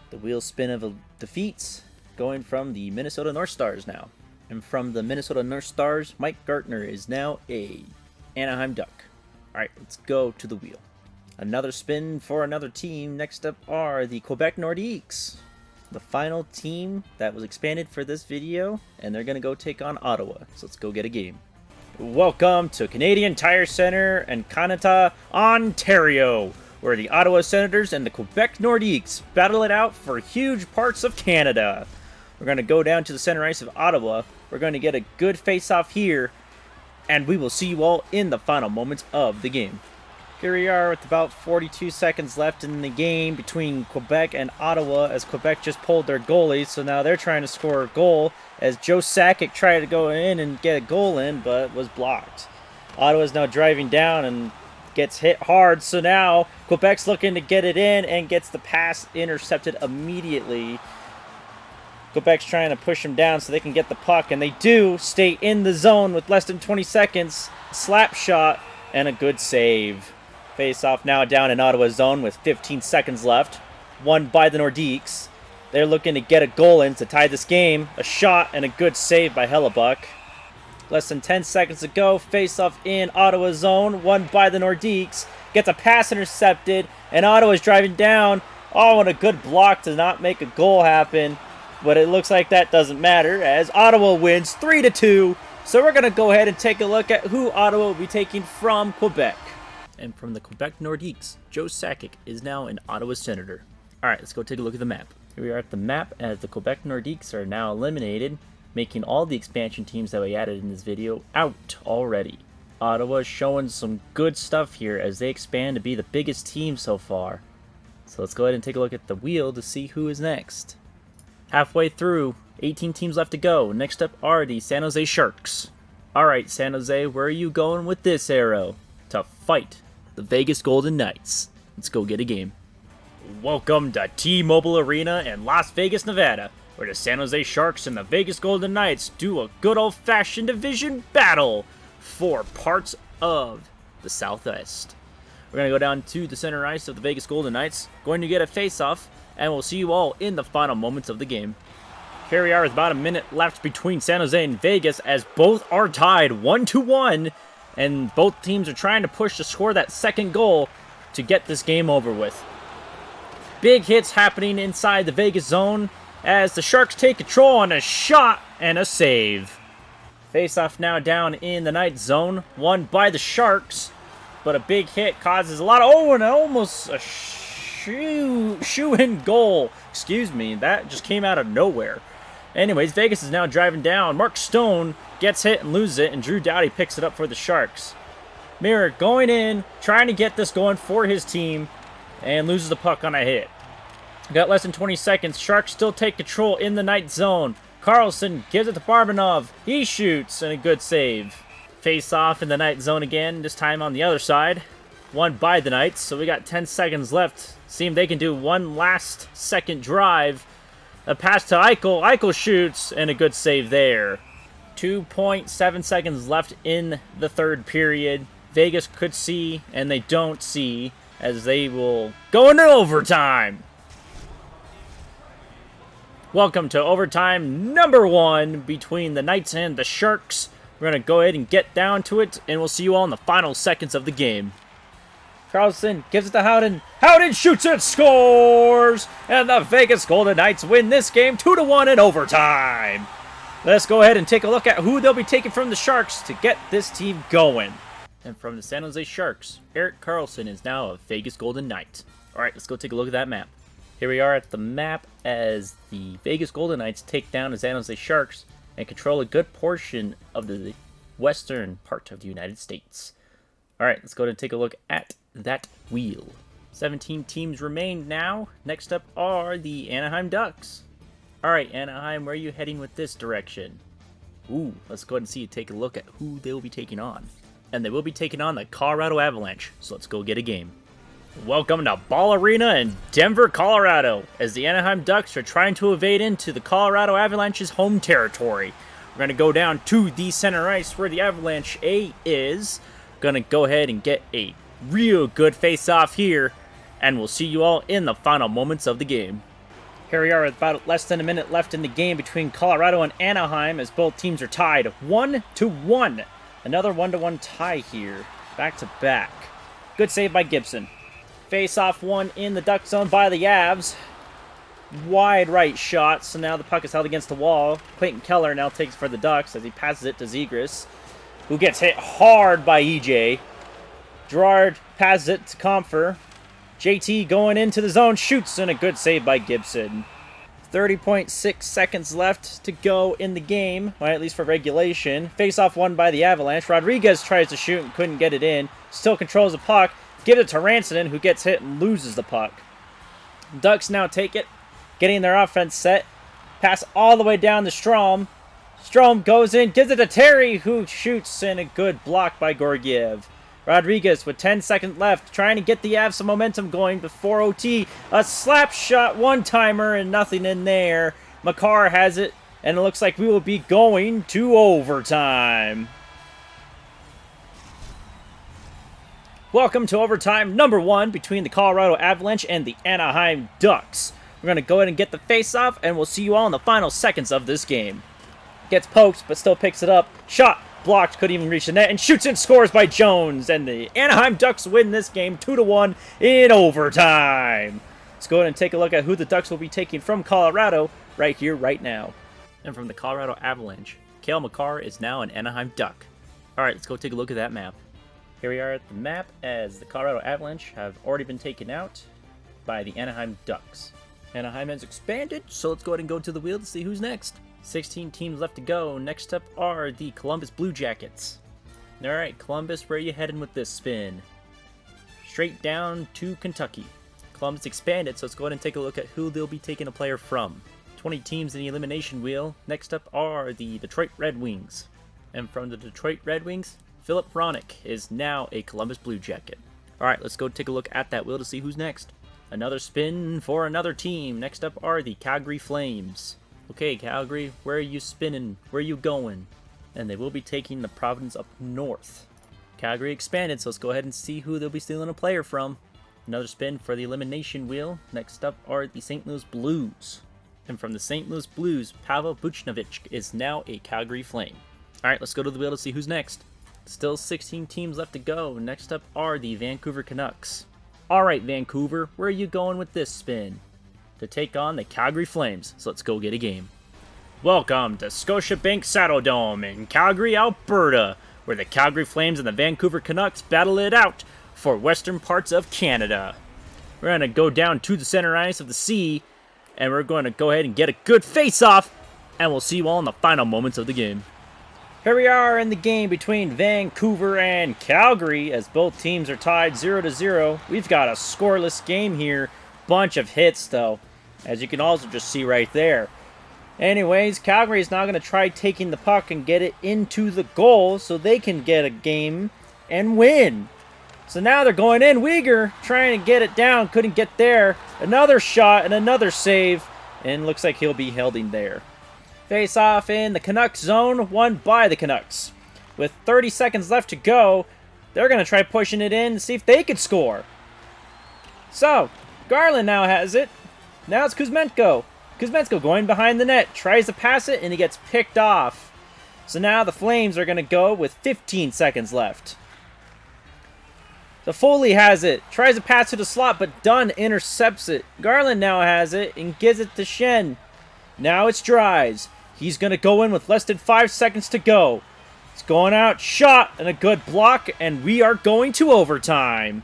The wheel spin of defeats going from the Minnesota North Stars now. And from the Minnesota North Stars, Mike Gartner is now a Anaheim Duck. All right, let's go to the wheel. Another spin for another team. Next up are the Quebec Nordiques, the final team that was expanded for this video, and they're going to go take on Ottawa. So let's go get a game. Welcome to Canadian Tire Center in Canada, Ontario, where the Ottawa Senators and the Quebec Nordiques battle it out for huge parts of Canada. We're going to go down to the center ice of Ottawa. We're going to get a good face-off here, and we will see you all in the final moments of the game. Here we are with about 42 seconds left in the game between Quebec and Ottawa as Quebec just pulled their goalie, so now they're trying to score a goal as Joe Sakic tried to go in and get a goal in but was blocked. Ottawa's now driving down and gets hit hard, so now Quebec's looking to get it in and gets the pass intercepted immediately. Quebec's trying to push them down so they can get the puck, and they do stay in the zone with less than 20 seconds. Slap shot and a good save. Face-off now down in Ottawa's zone with 15 seconds left. Won by the Nordiques. They're looking to get a goal in to tie this game. A shot and a good save by Hellebuck. Less than 10 seconds to go. Face-off in Ottawa's zone. Won by the Nordiques. Gets a pass intercepted. And Ottawa's driving down. Oh, and a good block to not make a goal happen. But it looks like that doesn't matter as Ottawa wins 3-2. So we're going to go ahead and take a look at who Ottawa will be taking from Quebec. And from the Quebec Nordiques, Joe Sakic is now an Ottawa Senator. All right, let's go take a look at the map. Here we are at the map as the Quebec Nordiques are now eliminated, making all the expansion teams that we added in this video out already. Ottawa is showing some good stuff here as they expand to be the biggest team so far. So let's go ahead and take a look at the wheel to see who is next. Halfway through, 18 teams left to go. Next up are the San Jose Sharks. All right, San Jose, where are you going with this arrow? To fight the Vegas Golden Knights. Let's go get a game. Welcome to T-Mobile Arena in Las Vegas, Nevada, where the San Jose Sharks and the Vegas Golden Knights do a good old-fashioned division battle for parts of the Southwest. We're going to go down to the center ice of the Vegas Golden Knights, going to get a face-off, and we'll see you all in the final moments of the game. Here we are with about a minute left between San Jose and Vegas as both are tied 1-1. And both teams are trying to push to score that second goal to get this game over with. Big hits happening inside the Vegas zone as the Sharks take control on a shot and a save. Face-off now down in the Knights zone. Won by the Sharks. But a big hit causes a lot of... Oh, and almost a shoe-in goal. Excuse me, that just came out of nowhere. Anyways, Vegas is now driving down. Mark Stone gets hit and loses it, and Drew Doughty picks it up for the Sharks. Mirror going in, trying to get this going for his team, and loses the puck on a hit. Got less than 20 seconds. Sharks still take control in the Knights zone. Carlson gives it to Barbanov. He shoots, and a good save. Face off in the Knights zone again, this time on the other side. Won by the Knights, so we got 10 seconds left. See if they can do one last second drive. A pass to Eichel. Eichel shoots, and a good save there. 2.7 seconds left in the third period. Vegas could see, and they don't see, as they will go into overtime. Welcome to overtime number 1 between the Knights and the Sharks. We're going to go ahead and get down to it, and we'll see you all in the final seconds of the game. Carlson gives it to Howden. Howden shoots it, scores! And the Vegas Golden Knights win this game 2-1 in overtime. Let's go ahead and take a look at who they'll be taking from the Sharks to get this team going. And from the San Jose Sharks, Erik Karlsson is now a Vegas Golden Knight. Alright, let's go take a look at that map. Here we are at the map as the Vegas Golden Knights take down the San Jose Sharks and control a good portion of the western part of the United States. Alright, let's go ahead and take a look at that wheel. 17 teams remain now. Next up are the Anaheim Ducks. Alright, Anaheim, where are you heading with this direction? Ooh, let's go ahead and take a look at who they will be taking on. And they will be taking on the Colorado Avalanche, so let's go get a game. Welcome to Ball Arena in Denver, Colorado, as the Anaheim Ducks are trying to evade into the Colorado Avalanche's home territory. We're going to go down to the center ice where the Avalanche A is. Going to go ahead and get a real good face-off here, and we'll see you all in the final moments of the game. Here we are with about less than a minute left in the game between Colorado and Anaheim as both teams are tied 1-1. Another 1-1 tie here, back to back. Good save by Gibson. Face-off one in the Duck zone by the Avs. Wide right shot, so now the puck is held against the wall. Clayton Keller now takes for the Ducks as he passes it to Zegras, who gets hit hard by EJ. Gerard passes it to Comfer. JT going into the zone, shoots, and a good save by Gibson. 30.6 seconds left to go in the game, well, at least for regulation. Face-off won by the Avalanche. Rodriguez tries to shoot and couldn't get it in. Still controls the puck. Gives it to Rantanen, who gets hit and loses the puck. Ducks now take it, getting their offense set. Pass all the way down to Strome. Strome goes in, gives it to Terry, who shoots, and a good block by Georgiev. Rodriguez with 10 seconds left, trying to get the Avs some momentum going before OT. A slap shot, one-timer, and nothing in there. Makar has it, and it looks like we will be going to overtime. Welcome to overtime number 1 between the Colorado Avalanche and the Anaheim Ducks. We're going to go ahead and get the face-off, and we'll see you all in the final seconds of this game. Gets poked, but still picks it up. Shot, blocked, couldn't even reach the net, and shoots and scores by Jones. And the Anaheim Ducks win this game 2-1 in overtime. Let's go ahead and take a look at who the Ducks will be taking from Colorado right here, right now. And from the Colorado Avalanche, Cale Makar is now an Anaheim Duck. All right, let's go take a look at that map. Here we are at the map as the Colorado Avalanche have already been taken out by the Anaheim Ducks. Anaheim has expanded, so let's go ahead and go to the wheel to see who's next. 16 teams left to go. Next up are the Columbus Blue Jackets. Alright, Columbus, where are you heading with this spin? Straight down to Kentucky. Columbus expanded, so let's go ahead and take a look at who they'll be taking a player from. 20 teams in the elimination wheel. Next up are the Detroit Red Wings. And from the Detroit Red Wings, Philip Hronik is now a Columbus Blue Jacket. Alright, let's go take a look at that wheel to see who's next. Another spin for another team. Next up are the Calgary Flames. Okay, Calgary, where are you spinning? Where are you going? And they will be taking the Providence up north. Calgary expanded, so let's go ahead and see who they'll be stealing a player from. Another spin for the elimination wheel. Next up are the St. Louis Blues. And from the St. Louis Blues, Pavel Buchnevich is now a Calgary Flame. Alright, let's go to the wheel to see who's next. Still 16 teams left to go. Next up are the Vancouver Canucks. Alright, Vancouver, where are you going with this spin? To take on the Calgary Flames, so let's go get a game. Welcome to Scotiabank Saddledome in Calgary, Alberta, where the Calgary Flames and the Vancouver Canucks battle it out for western parts of Canada. We're going to go down to the center ice of the sea, and we're going to go ahead and get a good face-off, and we'll see you all in the final moments of the game. Here we are in the game between Vancouver and Calgary, as both teams are tied 0-0. We've got a scoreless game here. Bunch of hits, though, as you can also just see right there. Anyways, Calgary is now going to try taking the puck and get it into the goal so they can get a game and win. So now they're going in. Weegar trying to get it down. Couldn't get there. Another shot and another save. And looks like he'll be held in there. Face off in the Canucks zone. Won by the Canucks. With 30 seconds left to go, they're going to try pushing it in to see if they could score. So, Garland now has it. Now it's Kuzmenko. Kuzmenko going behind the net, tries to pass it, and he gets picked off. So now the Flames are going to go with 15 seconds left. The Foley has it, tries to pass to the slot, but Dunn intercepts it. Garland now has it and gives it to Schenn. Now it's Dries. He's going to go in with less than 5 seconds to go. It's going out, shot, and a good block, and we are going to overtime.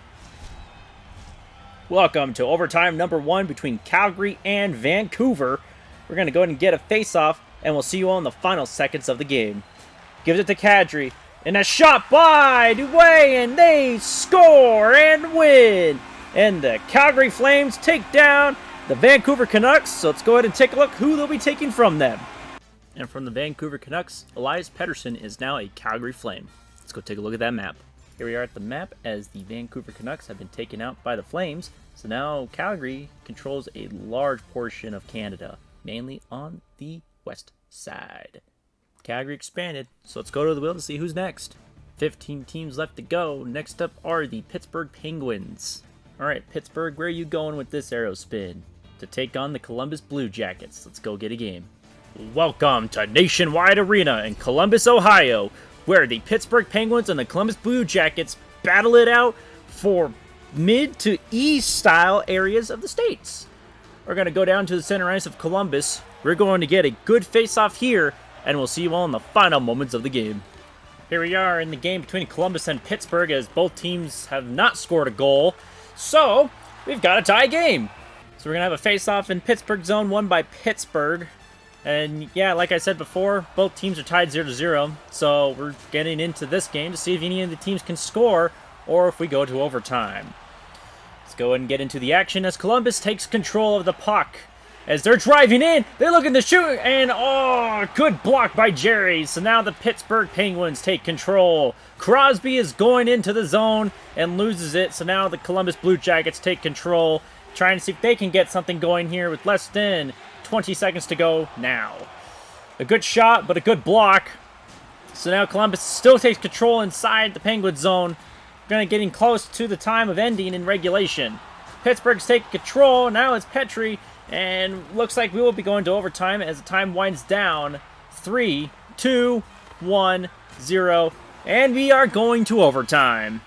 Welcome to overtime number 1 between Calgary and Vancouver. We're going to go ahead and get a face-off, and we'll see you all in the final seconds of the game. Gives it to Kadri, and a shot by Duway, and they score and win. And the Calgary Flames take down the Vancouver Canucks, so let's go ahead and take a look who they'll be taking from them. And from the Vancouver Canucks, Elias Pettersson is now a Calgary Flame. Let's go take a look at that map. Here we are at the map as the Vancouver Canucks have been taken out by the Flames. So now Calgary controls a large portion of Canada, mainly on the west side. Calgary expanded, so let's go to the wheel to see who's next. 15 teams left to go. Next up are the Pittsburgh Penguins. Alright, Pittsburgh, where are you going with this arrow spin? To take on the Columbus Blue Jackets. Let's go get a game. Welcome to Nationwide Arena in Columbus, Ohio, where the Pittsburgh Penguins and the Columbus Blue Jackets battle it out for mid to east style areas of the states. We're going to go down to the center ice of Columbus. We're going to get a good face-off here, and we'll see you all in the final moments of the game. Here we are in the game between Columbus and Pittsburgh, as both teams have not scored a goal. So, we've got a tie game. So we're going to have a face-off in Pittsburgh zone, won by Pittsburgh. And yeah, like I said before, both teams are tied 0-0. So we're getting into this game to see if any of the teams can score, or if we go to overtime. Let's go ahead and get into the action as Columbus takes control of the puck. As they're driving in, they're looking to shoot, and oh, good block by Jerry. So now the Pittsburgh Penguins take control. Crosby is going into the zone and loses it. So now the Columbus Blue Jackets take control, trying to see if they can get something going here with less than 20 seconds to go now. A good shot, but a good block. So now Columbus still takes control inside the Penguin zone. Going to getting close to the time of ending in regulation. Pittsburgh's taking control. Now it's Petrie, and looks like we will be going to overtime as the time winds down. 3, 2, 1, 0, and we are going to overtime.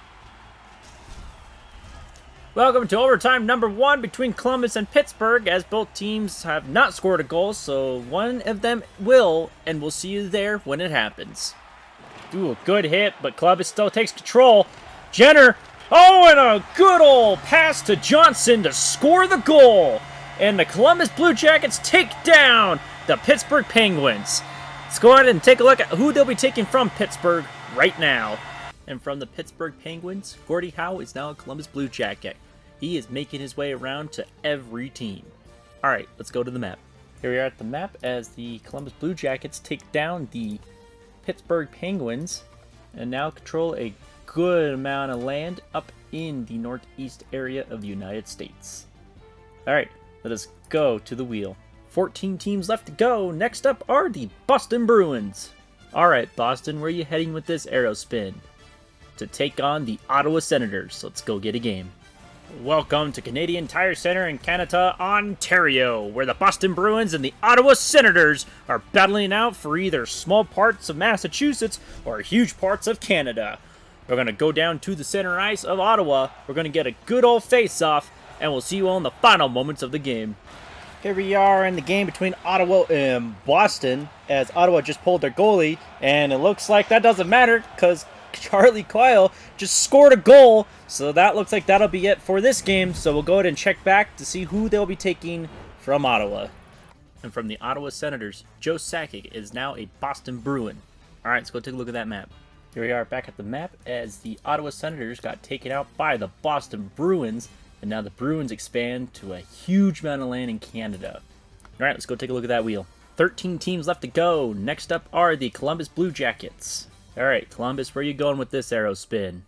Welcome to overtime number 1 between Columbus and Pittsburgh, as both teams have not scored a goal, so one of them will, and we'll see you there when it happens. Ooh, a good hit, but Columbus still takes control. Jenner, oh, and a good old pass to Johnson to score the goal. And the Columbus Blue Jackets take down the Pittsburgh Penguins. Let's go ahead and take a look at who they'll be taking from Pittsburgh right now. And from the Pittsburgh Penguins, Gordie Howe is now a Columbus Blue Jacket. He is making his way around to every team. Alright, let's go to the map. Here we are at the map as the Columbus Blue Jackets take down the Pittsburgh Penguins and now control a good amount of land up in the northeast area of the United States. Alright, let us go to the wheel. 14 teams left to go. Next up are the Boston Bruins. Alright, Boston, where are you heading with this arrow spin? To take on the Ottawa Senators. Let's go get a game. Welcome to Canadian Tire Center in Canada, Ontario, where the Boston Bruins and the Ottawa Senators are battling out for either small parts of Massachusetts or huge parts of Canada. We're going to go down to the center ice of Ottawa. We're going to get a good old face-off, and we'll see you all in the final moments of the game. Here we are in the game between Ottawa and Boston, as Ottawa just pulled their goalie, and it looks like that doesn't matter because Charlie Coyle just scored a goal, so that looks like that'll be it for this game. So we'll go ahead and check back to see who they'll be taking from Ottawa. And from the Ottawa Senators, Joe Sakic is now a Boston Bruin. Alright, let's go take a look at that map. Here we are back at the map as the Ottawa Senators got taken out by the Boston Bruins, and now the Bruins expand to a huge amount of land in Canada. Alright, let's go take a look at that wheel. 13 teams left to go. Next up are the Columbus Blue Jackets. Alright, Columbus, where are you going with this arrow spin?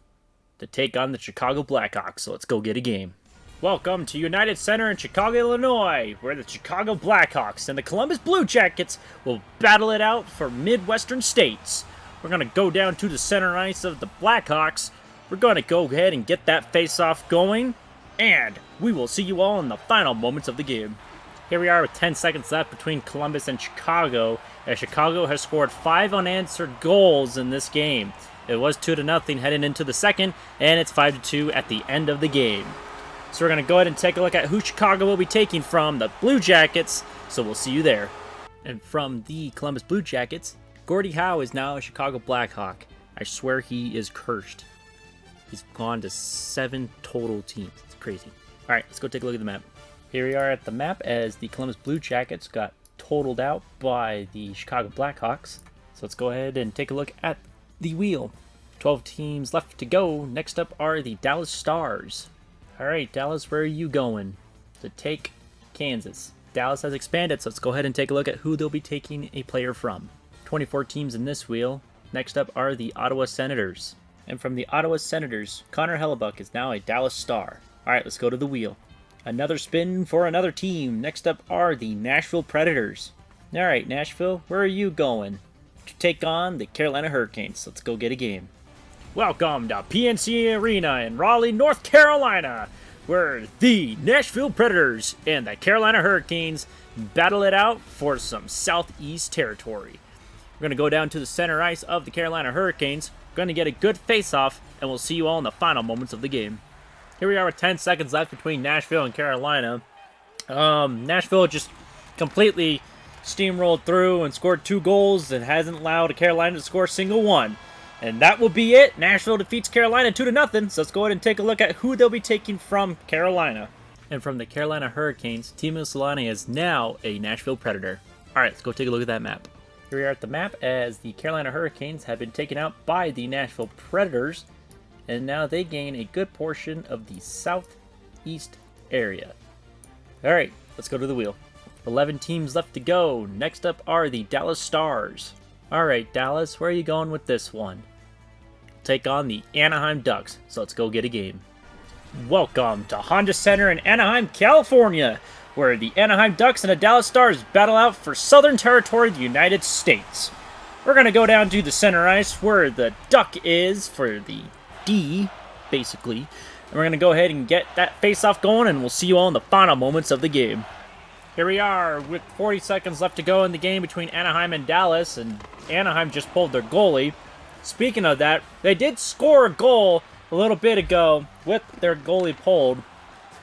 To take on the Chicago Blackhawks, so let's go get a game. Welcome to United Center in Chicago, Illinois, where the Chicago Blackhawks and the Columbus Blue Jackets will battle it out for Midwestern states. We're going to go down to the center ice of the Blackhawks. We're going to go ahead and get that face-off going, and we will see you all in the final moments of the game. Here we are with 10 seconds left between Columbus and Chicago, as Chicago has scored 5 unanswered goals in this game. It was 2-0 heading into the second, and it's 5-2 at the end of the game. So we're going to go ahead and take a look at who Chicago will be taking from the Blue Jackets, so we'll see you there. And from the Columbus Blue Jackets, Gordie Howe is now a Chicago Blackhawk. I swear he is cursed. He's gone to 7 total teams. It's crazy. Alright, let's go take a look at the map. Here we are at the map as the Columbus Blue Jackets got totaled out by the Chicago Blackhawks. So let's go ahead and take a look at the wheel. 12 teams left to go. Next up are the Dallas Stars. Alright, Dallas, where are you going? To take Kansas. Dallas has expanded, so let's go ahead and take a look at who they'll be taking a player from. 24 teams in this wheel. Next up are the Ottawa Senators. And from the Ottawa Senators, Connor Hellebuck is now a Dallas Star. Alright, let's go to the wheel. Another spin for another team. Next up are the Nashville Predators. Alright, Nashville, where are you going? To take on the Carolina Hurricanes. Let's go get a game. Welcome to PNC Arena in Raleigh, North Carolina, where the Nashville Predators and the Carolina Hurricanes battle it out for some Southeast territory. We're going to go down to the center ice of the Carolina Hurricanes. We're going to get a good face-off, and we'll see you all in the final moments of the game. Here we are with 10 seconds left between Nashville and Carolina. Nashville just completely steamrolled through and scored 2 goals and hasn't allowed Carolina to score a single one. And that will be it. Nashville defeats Carolina 2-0. So let's go ahead and take a look at who they'll be taking from Carolina. And from the Carolina Hurricanes, Timo Solani is now a Nashville Predator. Alright, let's go take a look at that map. Here we are at the map as the Carolina Hurricanes have been taken out by the Nashville Predators. And now they gain a good portion of the southeast area. Alright, let's go to the wheel. 11 teams left to go. Next up are the Dallas Stars. Alright, Dallas, where are you going with this one? Take on the Anaheim Ducks, so let's go get a game. Welcome to Honda Center in Anaheim, California, where the Anaheim Ducks and the Dallas Stars battle out for Southern Territory of the United States. We're going to go down to the center ice where the Duck is for the D, basically. And we're going to go ahead and get that face-off going, and we'll see you all in the final moments of the game. Here we are with 40 seconds left to go in the game between Anaheim and Dallas, and Anaheim just pulled their goalie. Speaking of that, they did score a goal a little bit ago with their goalie pulled.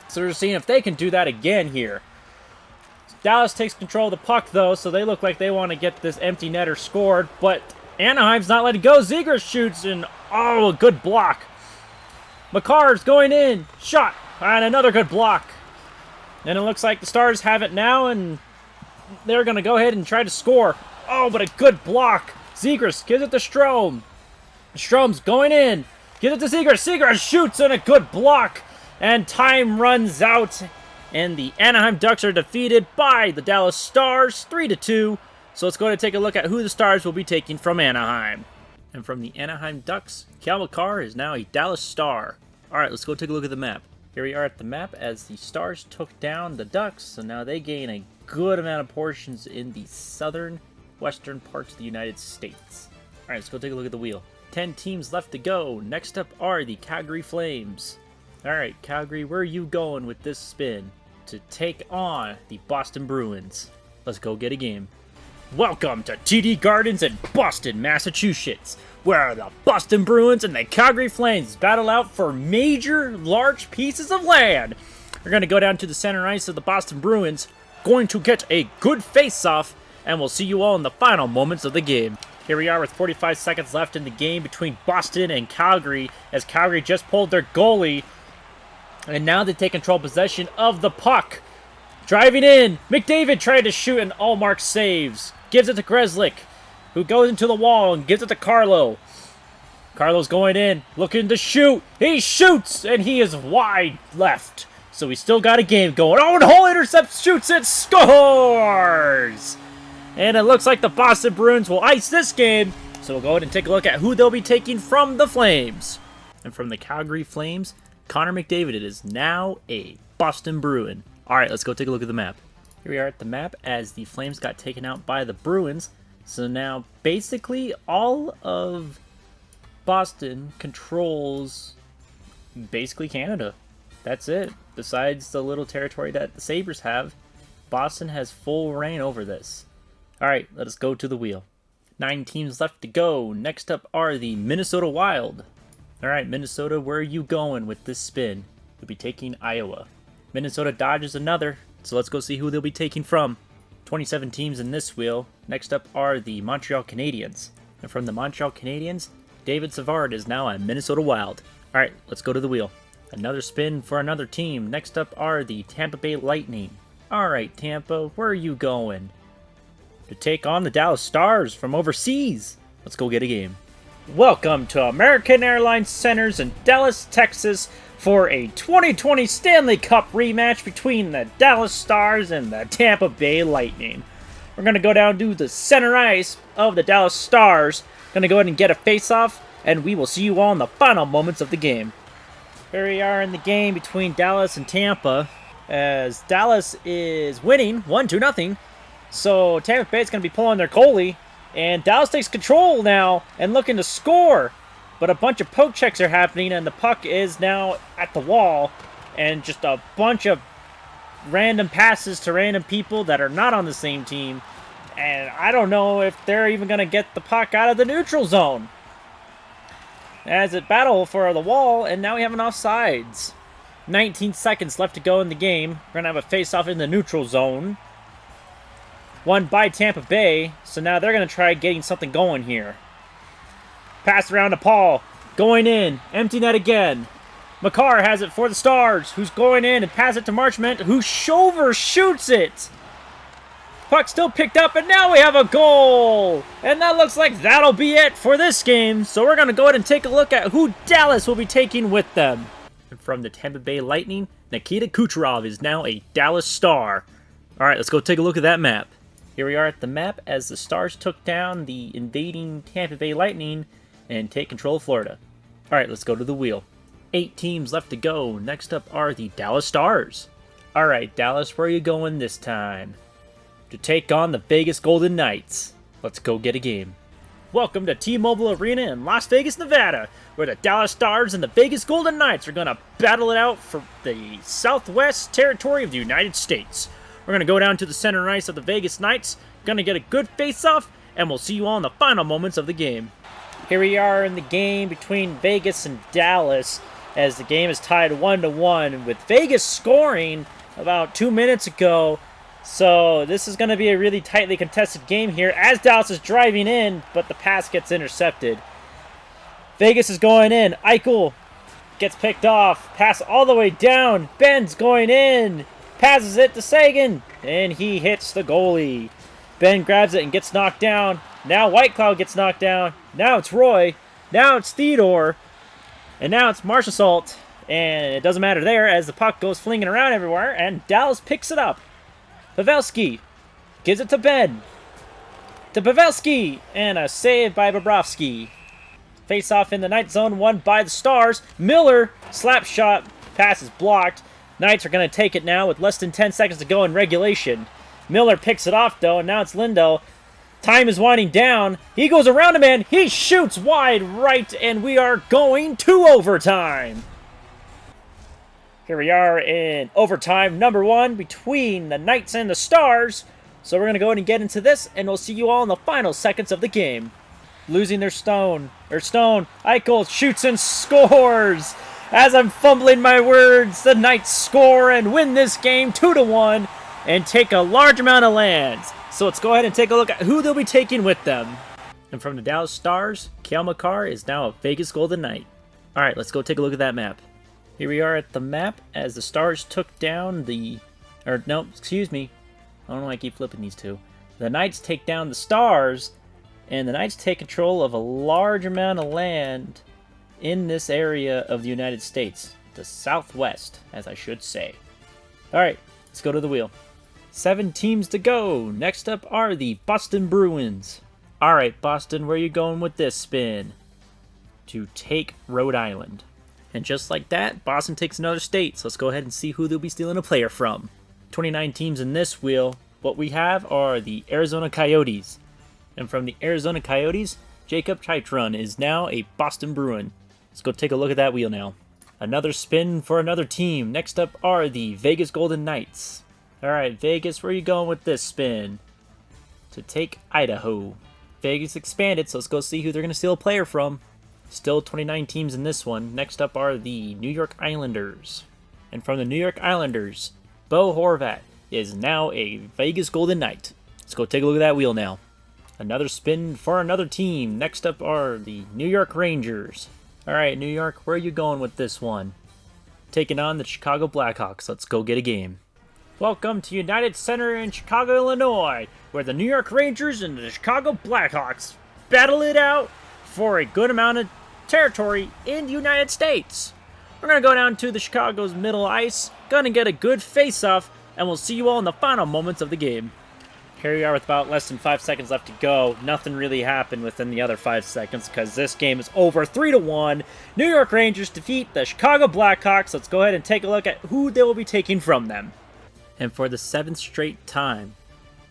So we're seeing if they can do that again here. Dallas takes control of the puck, though, so they look like they want to get this empty netter scored, but Anaheim's not letting go. Zegras shoots, and oh, a good block. Makar's going in. Shot, and another good block. And it looks like the Stars have it now, and they're going to go ahead and try to score. Oh, but a good block. Zegras gives it to Strome. Strome's going in. Gives it to Zegras. Zegras shoots, and a good block. And time runs out, and the Anaheim Ducks are defeated by the Dallas Stars 3-2. So let's go ahead and take a look at who the Stars will be taking from Anaheim. And from the Anaheim Ducks, Cale Makar is now a Dallas Star. Alright, let's go take a look at the map. Here we are at the map as the Stars took down the Ducks, so now they gain a good amount of portions in the southern western parts of the United States. Alright, let's go take a look at the wheel. 10 teams left to go. Next up are the Calgary Flames. Alright, Calgary, where are you going with this spin? To take on the Boston Bruins. Let's go get a game. Welcome to TD Gardens in Boston, Massachusetts, where the Boston Bruins and the Calgary Flames battle out for major large pieces of land. We're going to go down to the center ice of the Boston Bruins, going to get a good face-off, and we'll see you all in the final moments of the game. Here we are with 45 seconds left in the game between Boston and Calgary, as Calgary just pulled their goalie, and now they take control possession of the puck. Driving in, McDavid tried to shoot, and Allmark saves. Gives it to Grzelcyk, who goes into the wall and gives it to Carlo. Carlo's going in, looking to shoot. He shoots, and he is wide left. So we still got a game going. Oh, and Hull intercepts, shoots it, scores! And it looks like the Boston Bruins will ice this game. So we'll go ahead and take a look at who they'll be taking from the Flames. And from the Calgary Flames, Connor McDavid is now a Boston Bruin. All right, let's go take a look at the map. Here we are at the map as the Flames got taken out by the Bruins. So now basically all of Boston controls basically Canada. That's it. Besides the little territory that the Sabres have, Boston has full reign over this. Alright, let us go to the wheel. 9 teams left to go. Next up are the Minnesota Wild. Alright, Minnesota, where are you going with this spin? You'll be taking Iowa. Minnesota dodges another, so let's go see who they'll be taking from. 27 teams in this wheel. Next up are the Montreal Canadiens. And from the Montreal Canadiens, David Savard is now a Minnesota Wild. Alright, let's go to the wheel. Another spin for another team. Next up are the Tampa Bay Lightning. Alright, Tampa, where are you going? To take on the Dallas Stars from overseas. Let's go get a game. Welcome to American Airlines Centers in Dallas, Texas for a 2020 Stanley Cup rematch between the Dallas Stars and the Tampa Bay Lightning. We're going to go down to the center ice of the Dallas Stars. Going to go ahead and get a face-off, and we will see you all in the final moments of the game. Here we are in the game between Dallas and Tampa, as Dallas is winning 1-0. So Tampa Bay is going to be pulling their goalie, and Dallas takes control now and looking to score. But a bunch of poke checks are happening, and the puck is now at the wall, and just a bunch of random passes to random people that are not on the same team. And I don't know if they're even going to get the puck out of the neutral zone. As it battle for the wall, and now we have an offsides. 19 seconds left to go in the game. We're going to have a face-off in the neutral zone. Won by Tampa Bay, so now they're going to try getting something going here. Pass around to Paul. Going in. Empty net again. Makar has it for the Stars, who's going in and pass it to Marchment, who shoots it. Puck still picked up, and now we have a goal! And that looks like that'll be it for this game, so we're going to go ahead and take a look at who Dallas will be taking with them. And from the Tampa Bay Lightning, Nikita Kucherov is now a Dallas Star. Alright, let's go take a look at that map. Here we are at the map as the Stars took down the invading Tampa Bay Lightning and take control of Florida. Alright, let's go to the wheel. 8 teams left to go. Next up are the Dallas Stars. Alright, Dallas, where are you going this time? To take on the Vegas Golden Knights. Let's go get a game. Welcome to T-Mobile Arena in Las Vegas, Nevada, where the Dallas Stars and the Vegas Golden Knights are going to battle it out for the Southwest territory of the United States. We're going to go down to the center ice of the Vegas Knights, going to get a good face-off, and we'll see you all in the final moments of the game. Here we are in the game between Vegas and Dallas, as the game is tied 1-1, with Vegas scoring about 2 minutes ago. So this is going to be a really tightly contested game here as Dallas is driving in, but the pass gets intercepted. Vegas is going in. Eichel gets picked off. Pass all the way down. Ben's going in. Passes it to Sagan, and he hits the goalie. Ben grabs it and gets knocked down. Now White Cloud gets knocked down. Now it's Roy. Now it's Theodore. And now it's Marchessault. And it doesn't matter there as the puck goes flinging around everywhere, and Dallas picks it up. Pavelski gives it to Ben. To Pavelski, and a save by Bobrovsky. Face off in the Knight zone, won by the Stars. Miller, slap shot, pass is blocked. Knights are going to take it now with less than 10 seconds to go in regulation. Miller picks it off though, and now it's Lindo. Time is winding down. He goes around a man. He shoots wide right, and we are going to overtime. Here we are in overtime number 1 between the Knights and the Stars. So we're going to go ahead and get into this, and we'll see you all in the final seconds of the game. Losing their stone. Eichel shoots and scores. As I'm fumbling my words, the Knights score and win this game 2-1. and take a large amount of lands. So let's go ahead and take a look at who they'll be taking with them. And from the Dallas Stars, Cale Makar is now a Vegas Golden Knight. Alright, let's go take a look at that map. Here we are at the map as the Stars took down the... Or, no, excuse me. I don't know why I keep flipping these two. The Knights take down the Stars, and the Knights take control of a large amount of land in this area of the United States. The Southwest, as I should say. Alright, let's go to the wheel. 7 teams to go. Next up are the Boston Bruins. Alright, Boston, where are you going with this spin? To take Rhode Island. And just like that, Boston takes another state. So let's go ahead and see who they'll be stealing a player from. 29 teams in this wheel. What we have are the Arizona Coyotes. And from the Arizona Coyotes, Jacob Chychrun is now a Boston Bruin. Let's go take a look at that wheel now. Another spin for another team. Next up are the Vegas Golden Knights. Alright, Vegas, where are you going with this spin? To take Idaho. Vegas expanded, so let's go see who they're going to steal a player from. Still 29 teams in this one. Next up are the New York Islanders. And from the New York Islanders, Bo Horvat is now a Vegas Golden Knight. Let's go take a look at that wheel now. Another spin for another team. Next up are the New York Rangers. Alright, New York, where are you going with this one? Taking on the Chicago Blackhawks. Let's go get a game. Welcome to United Center in Chicago, Illinois, where the New York Rangers and the Chicago Blackhawks battle it out for a good amount of territory in the United States. We're going to go down to the Chicago's middle ice, going to get a good face-off, and we'll see you all in the final moments of the game. Here we are with about less than 5 seconds left to go. Nothing really happened within the other 5 seconds because this game is over 3-1. New York Rangers defeat the Chicago Blackhawks. Let's go ahead and take a look at who they will be taking from them. And for the 7th straight time,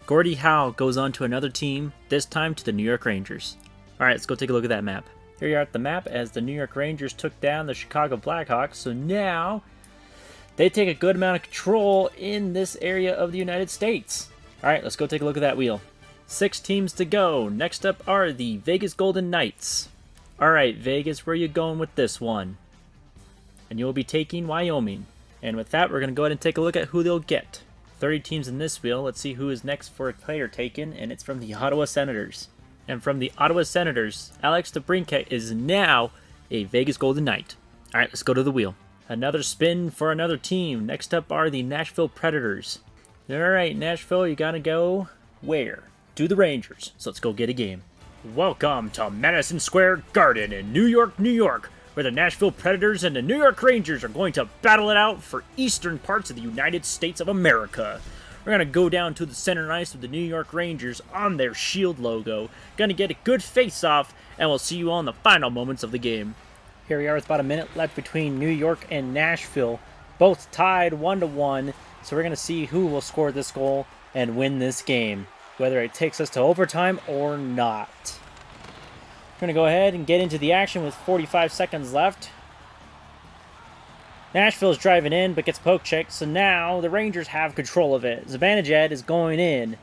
Gordie Howe goes on to another team, this time to the New York Rangers. Alright, let's go take a look at that map. Here we are at the map as the New York Rangers took down the Chicago Blackhawks, so now they take a good amount of control in this area of the United States. Alright, let's go take a look at that wheel. 6 teams to go. Next up are the Vegas Golden Knights. Alright, Vegas, where are you going with this one? And you'll be taking Wyoming. And with that, we're going to go ahead and take a look at who they'll get. 30 teams in this wheel. Let's see who is next for a player taken, and it's from the Ottawa Senators. And from the Ottawa Senators, Alex DeBrincat is now a Vegas Golden Knight. Alright, let's go to the wheel. Another spin for another team. Next up are the Nashville Predators. Alright, Nashville, you gotta go where? To the Rangers. So let's go get a game. Welcome to Madison Square Garden in New York, New York, where the Nashville Predators and the New York Rangers are going to battle it out for eastern parts of the United States of America. We're going to go down to the center ice with the New York Rangers on their shield logo. Going to get a good face-off, and we'll see you all in the final moments of the game. Here we are with about a minute left between New York and Nashville. Both tied 1-1, so we're going to see who will score this goal and win this game, whether it takes us to overtime or not. We're going to go ahead and get into the action with 45 seconds left. Nashville's driving in, but gets poke checked, so now the Rangers have control of it. Zibanejad is going in.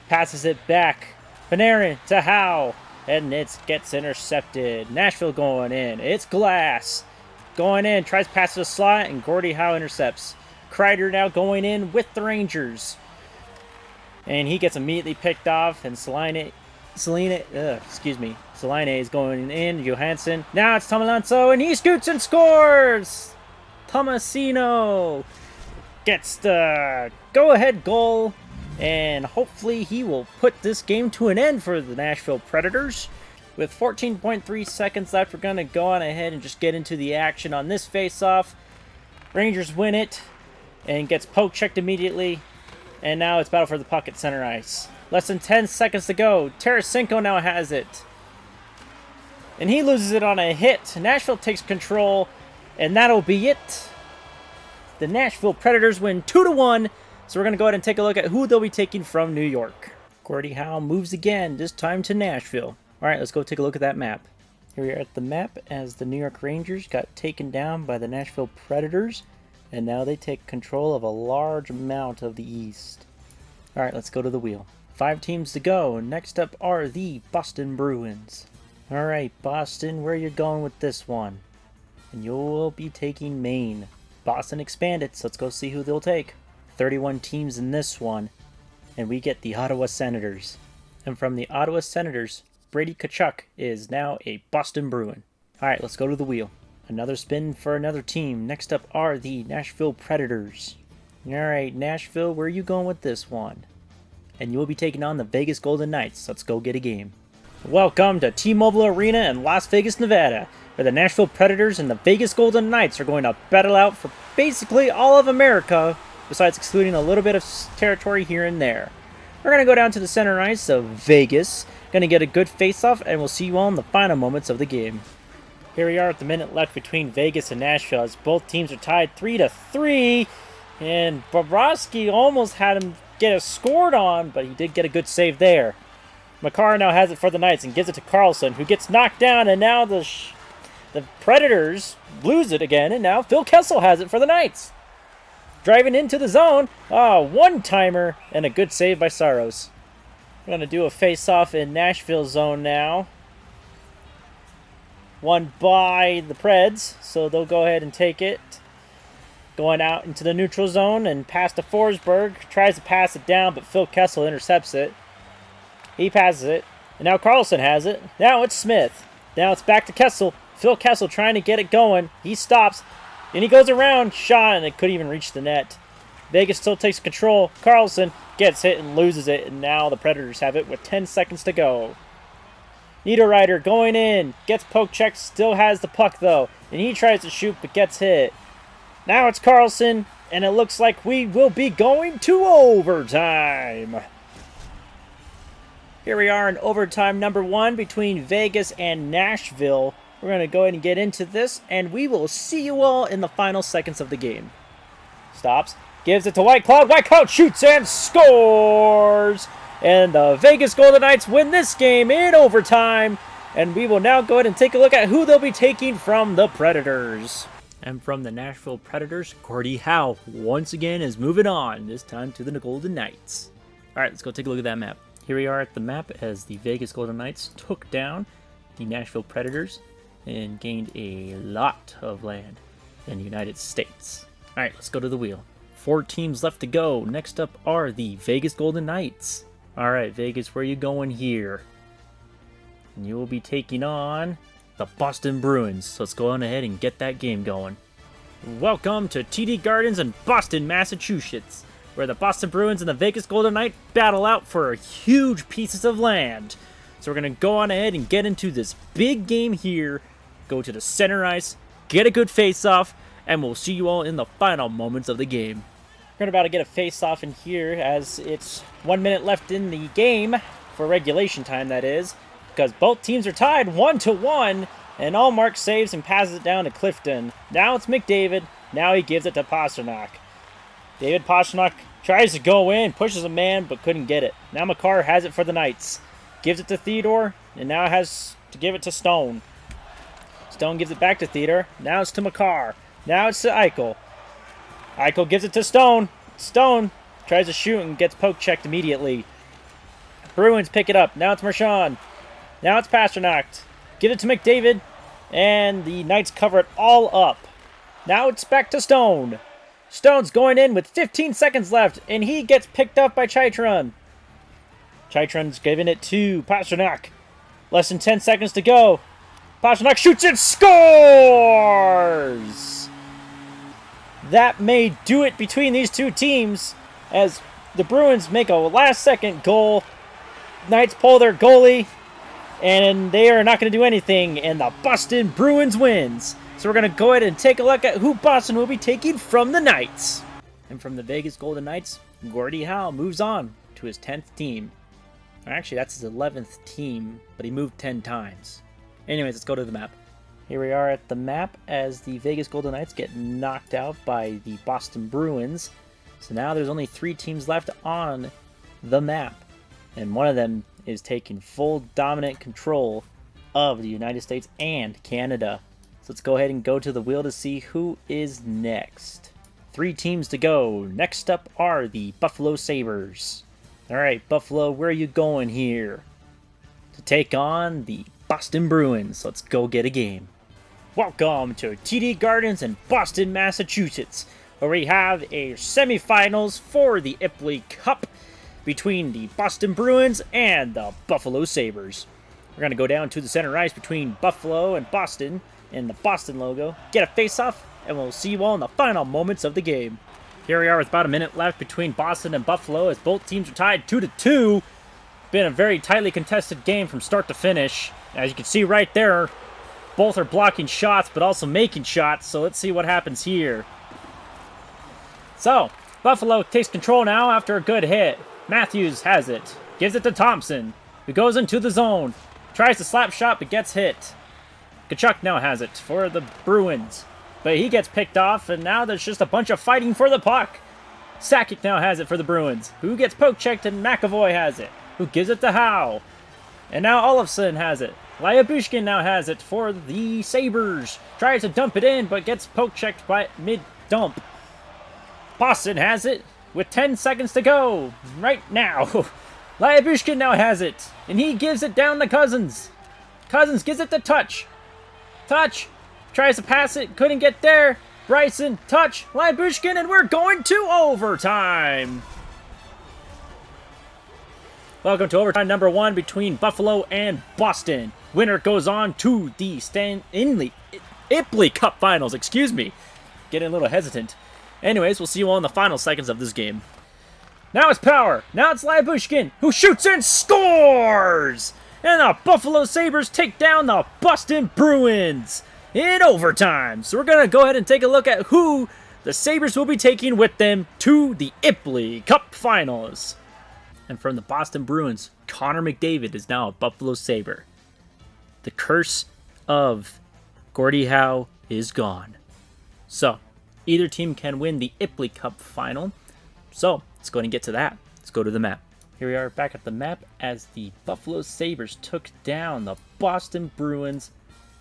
Passes it back. Panarin to Howe, and it gets intercepted. Nashville going in. It's Glass. Going in, tries to pass it a slot, and Gordie Howe intercepts. Kreider now going in with the Rangers. And he gets immediately picked off, and Saline is going in. Johansson. Now it's Tomalanso, and he scoots and scores! Tomasino gets the go-ahead goal, and hopefully he will put this game to an end for the Nashville Predators. With 14.3 seconds left, we're going to go on ahead and just get into the action on this face-off. Rangers win it, and gets poke-checked immediately, and now it's battle for the puck at center ice. Less than 10 seconds to go. Tarasenko now has it. And he loses it on a hit. Nashville takes control, and that'll be it. The Nashville Predators win 2-1, so we're going to go ahead and take a look at who they'll be taking from New York. Gordie Howe moves again, this time to Nashville. Alright, let's go take a look at that map. Here we are at the map as the New York Rangers got taken down by the Nashville Predators, and now they take control of a large amount of the East. Alright, let's go to the wheel. 5 teams to go. Next up are the Boston Bruins. Alright, Boston, where are you going with this one? And you'll be taking Maine. Boston expanded, so let's go see who they'll take. 31 teams in this one, and we get the Ottawa Senators. And from the Ottawa Senators, Brady Tkachuk is now a Boston Bruin. Alright, let's go to the wheel. Another spin for another team. Next up are the Nashville Predators. Alright, Nashville, where are you going with this one? And you will be taking on the Vegas Golden Knights. Let's go get a game. Welcome to T-Mobile Arena in Las Vegas, Nevada, where the Nashville Predators and the Vegas Golden Knights are going to battle out for basically all of America, besides excluding a little bit of territory here and there. We're going to go down to the center ice of Vegas, going to get a good face-off, and we'll see you all in the final moments of the game. Here we are at the minute left between Vegas and Nashville, as both teams are tied 3-3, and Bobrovsky almost had him get it scored on, but he did get a good save there. Makar now has it for the Knights and gives it to Karlsson, who gets knocked down, and now the Predators lose it again, and now Phil Kessel has it for the Knights. Driving into the zone, one-timer, and a good save by Saros. We're going to do a face-off in Nashville zone now. Won by the Preds, so they'll go ahead and take it. Going out into the neutral zone and pass to Forsberg. Tries to pass it down, but Phil Kessel intercepts it. He passes it, and now Karlsson has it. Now it's Smith. Now it's back to Kessel. Phil Kessel trying to get it going. He stops, and he goes around, shot, and it couldn't even reach the net. Vegas still takes control. Karlsson gets hit and loses it, and now the Predators have it with 10 seconds to go. Niederreiter going in, gets poke checked, still has the puck though, and he tries to shoot but gets hit. Now it's Karlsson, and it looks like we will be going to overtime. Here we are in overtime number 1 between Vegas and Nashville. We're going to go ahead and get into this, and we will see you all in the final seconds of the game. Stops, gives it to White Cloud. White Cloud shoots and scores! And the Vegas Golden Knights win this game in overtime. And we will now go ahead and take a look at who they'll be taking from the Predators. And from the Nashville Predators, Gordie Howe once again is moving on, this time to the Golden Knights. Alright, let's go take a look at that map. Here we are at the map as the Vegas Golden Knights took down the Nashville Predators and gained a lot of land in the United States. Alright, let's go to the wheel. 4 teams left to go. Next up are the Vegas Golden Knights. Alright, Vegas, where are you going here? And you will be taking on the Boston Bruins. So let's go on ahead and get that game going. Welcome to TD Gardens in Boston, Massachusetts, where the Boston Bruins and the Vegas Golden Knights battle out for huge pieces of land. So we're going to go on ahead and get into this big game here, go to the center ice, get a good face-off, and we'll see you all in the final moments of the game. We're about to get a face-off in here as it's 1 minute left in the game, for regulation time that is, because both teams are tied 1-1, and Allmark saves and passes it down to Clifton. Now it's McDavid, now he gives it to Pastrnak. David Pastrnak tries to go in, pushes a man, but couldn't get it. Now Makar has it for the Knights. Gives it to Theodore, and now has to give it to Stone. Stone gives it back to Theodore. Now it's to Makar. Now it's to Eichel. Eichel gives it to Stone. Stone tries to shoot and gets poke checked immediately. Bruins pick it up. Now it's Marchand. Now it's Pastrnak. Give it to McDavid, and the Knights cover it all up. Now it's back to Stone. Stone's going in with 15 seconds left, and he gets picked up by Chytron. Chytron's giving it to Pastrnak. Less than 10 seconds to go. Pastrnak shoots and scores! That may do it between these two teams, as the Bruins make a last-second goal. Knights pull their goalie, and they are not going to do anything, and the Boston Bruins wins. So we're going to go ahead and take a look at who Boston will be taking from the Knights. And from the Vegas Golden Knights, Gordie Howe moves on to his 10th team. Or actually, that's his 11th team, but he moved 10 times. Anyways, let's go to the map. Here we are at the map as the Vegas Golden Knights get knocked out by the Boston Bruins. So now there's only 3 teams left on the map. And one of them is taking full dominant control of the United States and Canada. So let's go ahead and go to the wheel to see who is next. 3 teams to go. Next up are the Buffalo Sabres. Alright, Buffalo, where are you going here? To take on the Boston Bruins. Let's go get a game. Welcome to TD Gardens in Boston, Massachusetts, where we have a semifinals for the Imply Cup between the Boston Bruins and the Buffalo Sabres. We're going to go down to the center ice between Buffalo and Boston in the Boston logo, get a face-off, and we'll see you all in the final moments of the game. Here we are with about a minute left between Boston and Buffalo as both teams are tied 2-2. Been a very tightly contested game from start to finish. As you can see right there, both are blocking shots but also making shots, so let's see what happens here. So, Buffalo takes control now after a good hit. Matthews has it, gives it to Thompson, who goes into the zone, tries to slap shot but gets hit. Tkachuk now has it for the Bruins, but he gets picked off, and now there's just a bunch of fighting for the puck. Sakic now has it for the Bruins, who gets poke-checked, and McAvoy has it, who gives it to Howe. And now Olofsson has it. Lyabushkin now has it for the Sabres. Tries to dump it in, but gets poke-checked by mid-dump. Boston has it with 10 seconds to go right now. Lyabushkin now has it, and he gives it down to Cousins. Cousins gives it to Touch. Touch tries to pass it, couldn't get there. Bryson, Touch, Lyabushkin, and we're going to overtime. Welcome to overtime number 1 between Buffalo and Boston. Winner goes on to the Imply Cup Finals. Excuse me. Getting a little hesitant. Anyways, we'll see you all in the final seconds of this game. Now it's Power. Now it's Lyabushkin, who shoots and scores! And the Buffalo Sabres take down the Boston Bruins in overtime. So we're going to go ahead and take a look at who the Sabres will be taking with them to the Imply Cup Finals. And from the Boston Bruins, Connor McDavid is now a Buffalo Sabre. The curse of Gordie Howe is gone. So, either team can win the Imply Cup Final. So, let's go ahead and get to that. Let's go to the map. Here we are back at the map as the Buffalo Sabres took down the Boston Bruins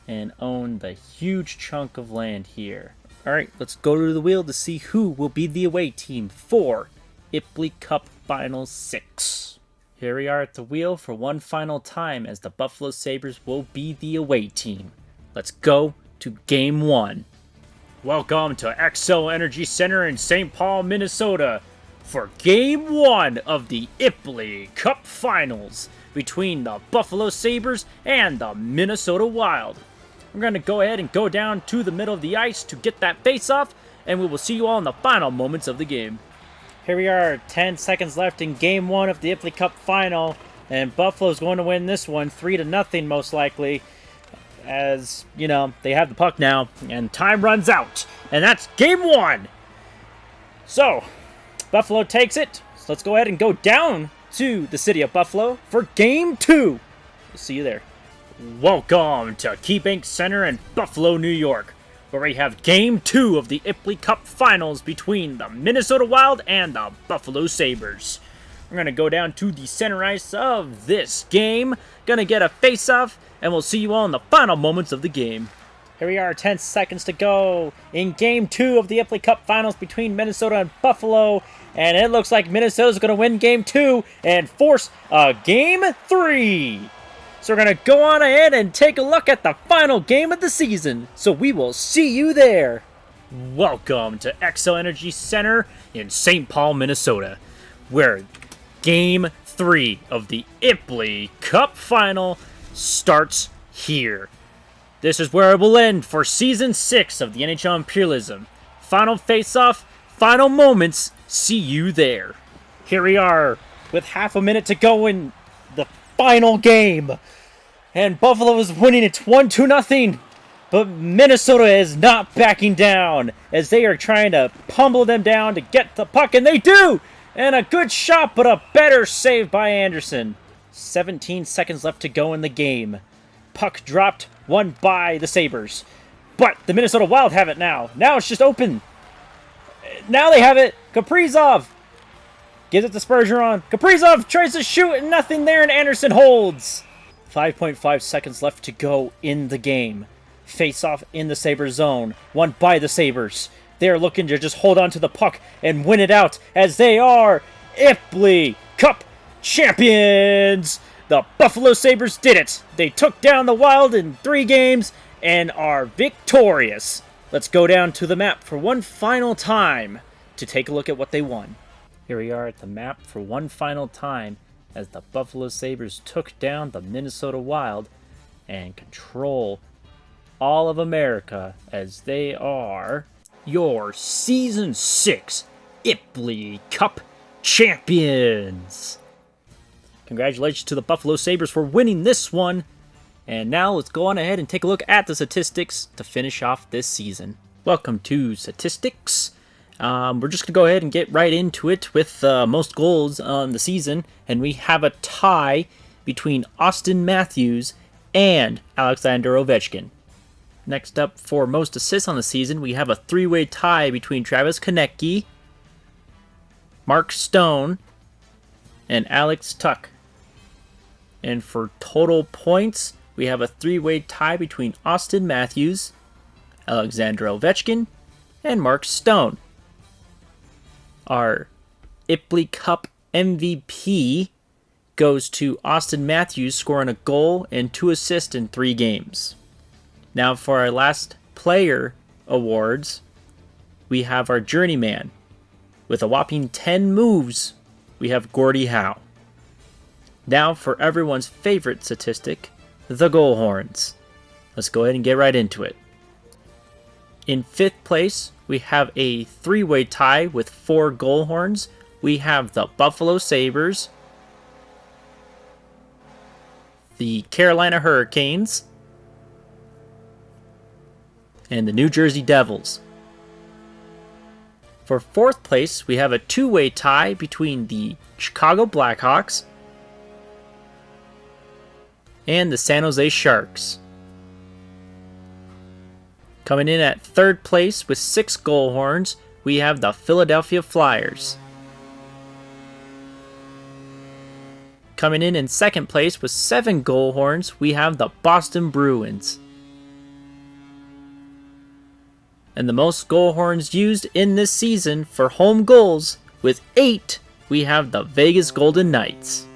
and owned the huge chunk of land here. Alright, let's go to the wheel to see who will be the away team for Imply Cup Final 6. Here we are at the wheel for one final time as the Buffalo Sabres will be the away team. Let's go to Game 1. Welcome to Xcel Energy Center in St. Paul, Minnesota for Game 1 of the Imply Cup Finals between the Buffalo Sabres and the Minnesota Wild. We're going to go ahead and go down to the middle of the ice to get that face-off, and we will see you all in the final moments of the game. Here we are, 10 seconds left in Game 1 of the Imply Cup Final, and Buffalo's going to win this one 3-0 most likely, as, you know, they have the puck now, and time runs out, and that's Game 1! So, Buffalo takes it, so let's go ahead and go down to the city of Buffalo for Game 2. We'll see you there. Welcome to KeyBank Center in Buffalo, New York, where we have Game 2 of the Imply Cup Finals between the Minnesota Wild and the Buffalo Sabres. We're going to go down to the center ice of this game, going to get a face-off, and we'll see you all in the final moments of the game. Here we are, 10 seconds to go in Game 2 of the Imply Cup Finals between Minnesota and Buffalo, and it looks like Minnesota's going to win Game 2 and force a Game 3. So we're going to go on ahead and take a look at the final game of the season. So we will see you there. Welcome to Xcel Energy Center in St. Paul, Minnesota, where Game 3 of the Imply Cup Final starts here. This is where it will end for Season 6 of the NHL Imperialism. Final face-off, final moments, see you there. Here we are with half a minute to go in the final game. And Buffalo is winning it 1-0. But Minnesota is not backing down as they are trying to pummel them down to get the puck. And they do! And a good shot, but a better save by Anderson. 17 seconds left to go in the game. Puck dropped, won by the Sabres. But the Minnesota Wild have it now. Now it's just open. Now they have it. Kaprizov gives it to Spurgeon. Kaprizov tries to shoot and nothing there, and Anderson holds. 5.5 seconds left to go in the game. Face-off in the Sabres zone. Won by the Sabres. They are looking to just hold on to the puck and win it out as they are Imply Cup champions. The Buffalo Sabres did it. They took down the Wild in 3 games and are victorious. Let's go down to the map for one final time to take a look at what they won. Here we are at the map for one final time as the Buffalo Sabres took down the Minnesota Wild and control all of America as they are your Season 6 Imply Cup champions. Congratulations to the Buffalo Sabres for winning this one. And now let's go on ahead and take a look at the statistics to finish off this season. Welcome to statistics. We're just going to go ahead and get right into it with most goals on the season. And we have a tie between Austin Matthews and Alexander Ovechkin. Next up, for most assists on the season, we have a three-way tie between Travis Konecny, Mark Stone, and Alex Tuch. And for total points, we have a three-way tie between Austin Matthews, Alexander Ovechkin, and Mark Stone. Our Imply Cup MVP goes to Austin Matthews, scoring a goal and 2 assists in 3 games. Now for our last player awards, we have our journeyman. With a whopping 10 moves, we have Gordie Howe. Now for everyone's favorite statistic, the goal horns. Let's go ahead and get right into it. In 5th place, we have a 3-way tie with 4 goal horns. We have the Buffalo Sabres, the Carolina Hurricanes, and the New Jersey Devils. For 4th place, we have a 2-way tie between the Chicago Blackhawks and the San Jose Sharks. Coming in at 3rd place with 6 goal horns, we have the Philadelphia Flyers. Coming in 2nd place with 7 goal horns, we have the Boston Bruins. And the most goal horns used in this season for home goals, with 8, we have the Vegas Golden Knights.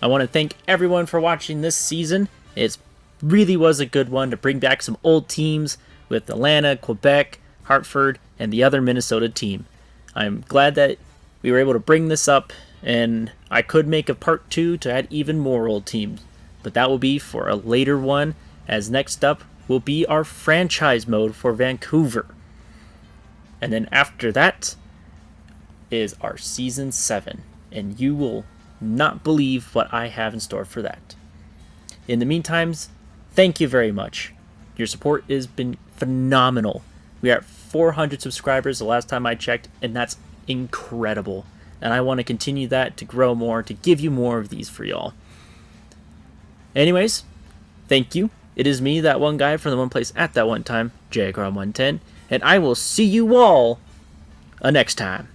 I want to thank everyone for watching this season. It really was a good one to bring back some old teams with Atlanta, Quebec, Hartford, and the other Minnesota team. I'm glad that we were able to bring this up, and I could make a part 2 to add even more old teams. But that will be for a later one, as next up will be our franchise mode for Vancouver. And then after that is our Season 7, and you will not believe what I have in store for that. In the meantime, thank you very much. Your support has been phenomenal. We are at 400 subscribers the last time I checked, and that's incredible. And I want to continue that to grow more, to give you more of these for y'all. Anyways, thank you. It is me, that one guy from the one place at that one time, Jaguar on 110, and I will see you all next time.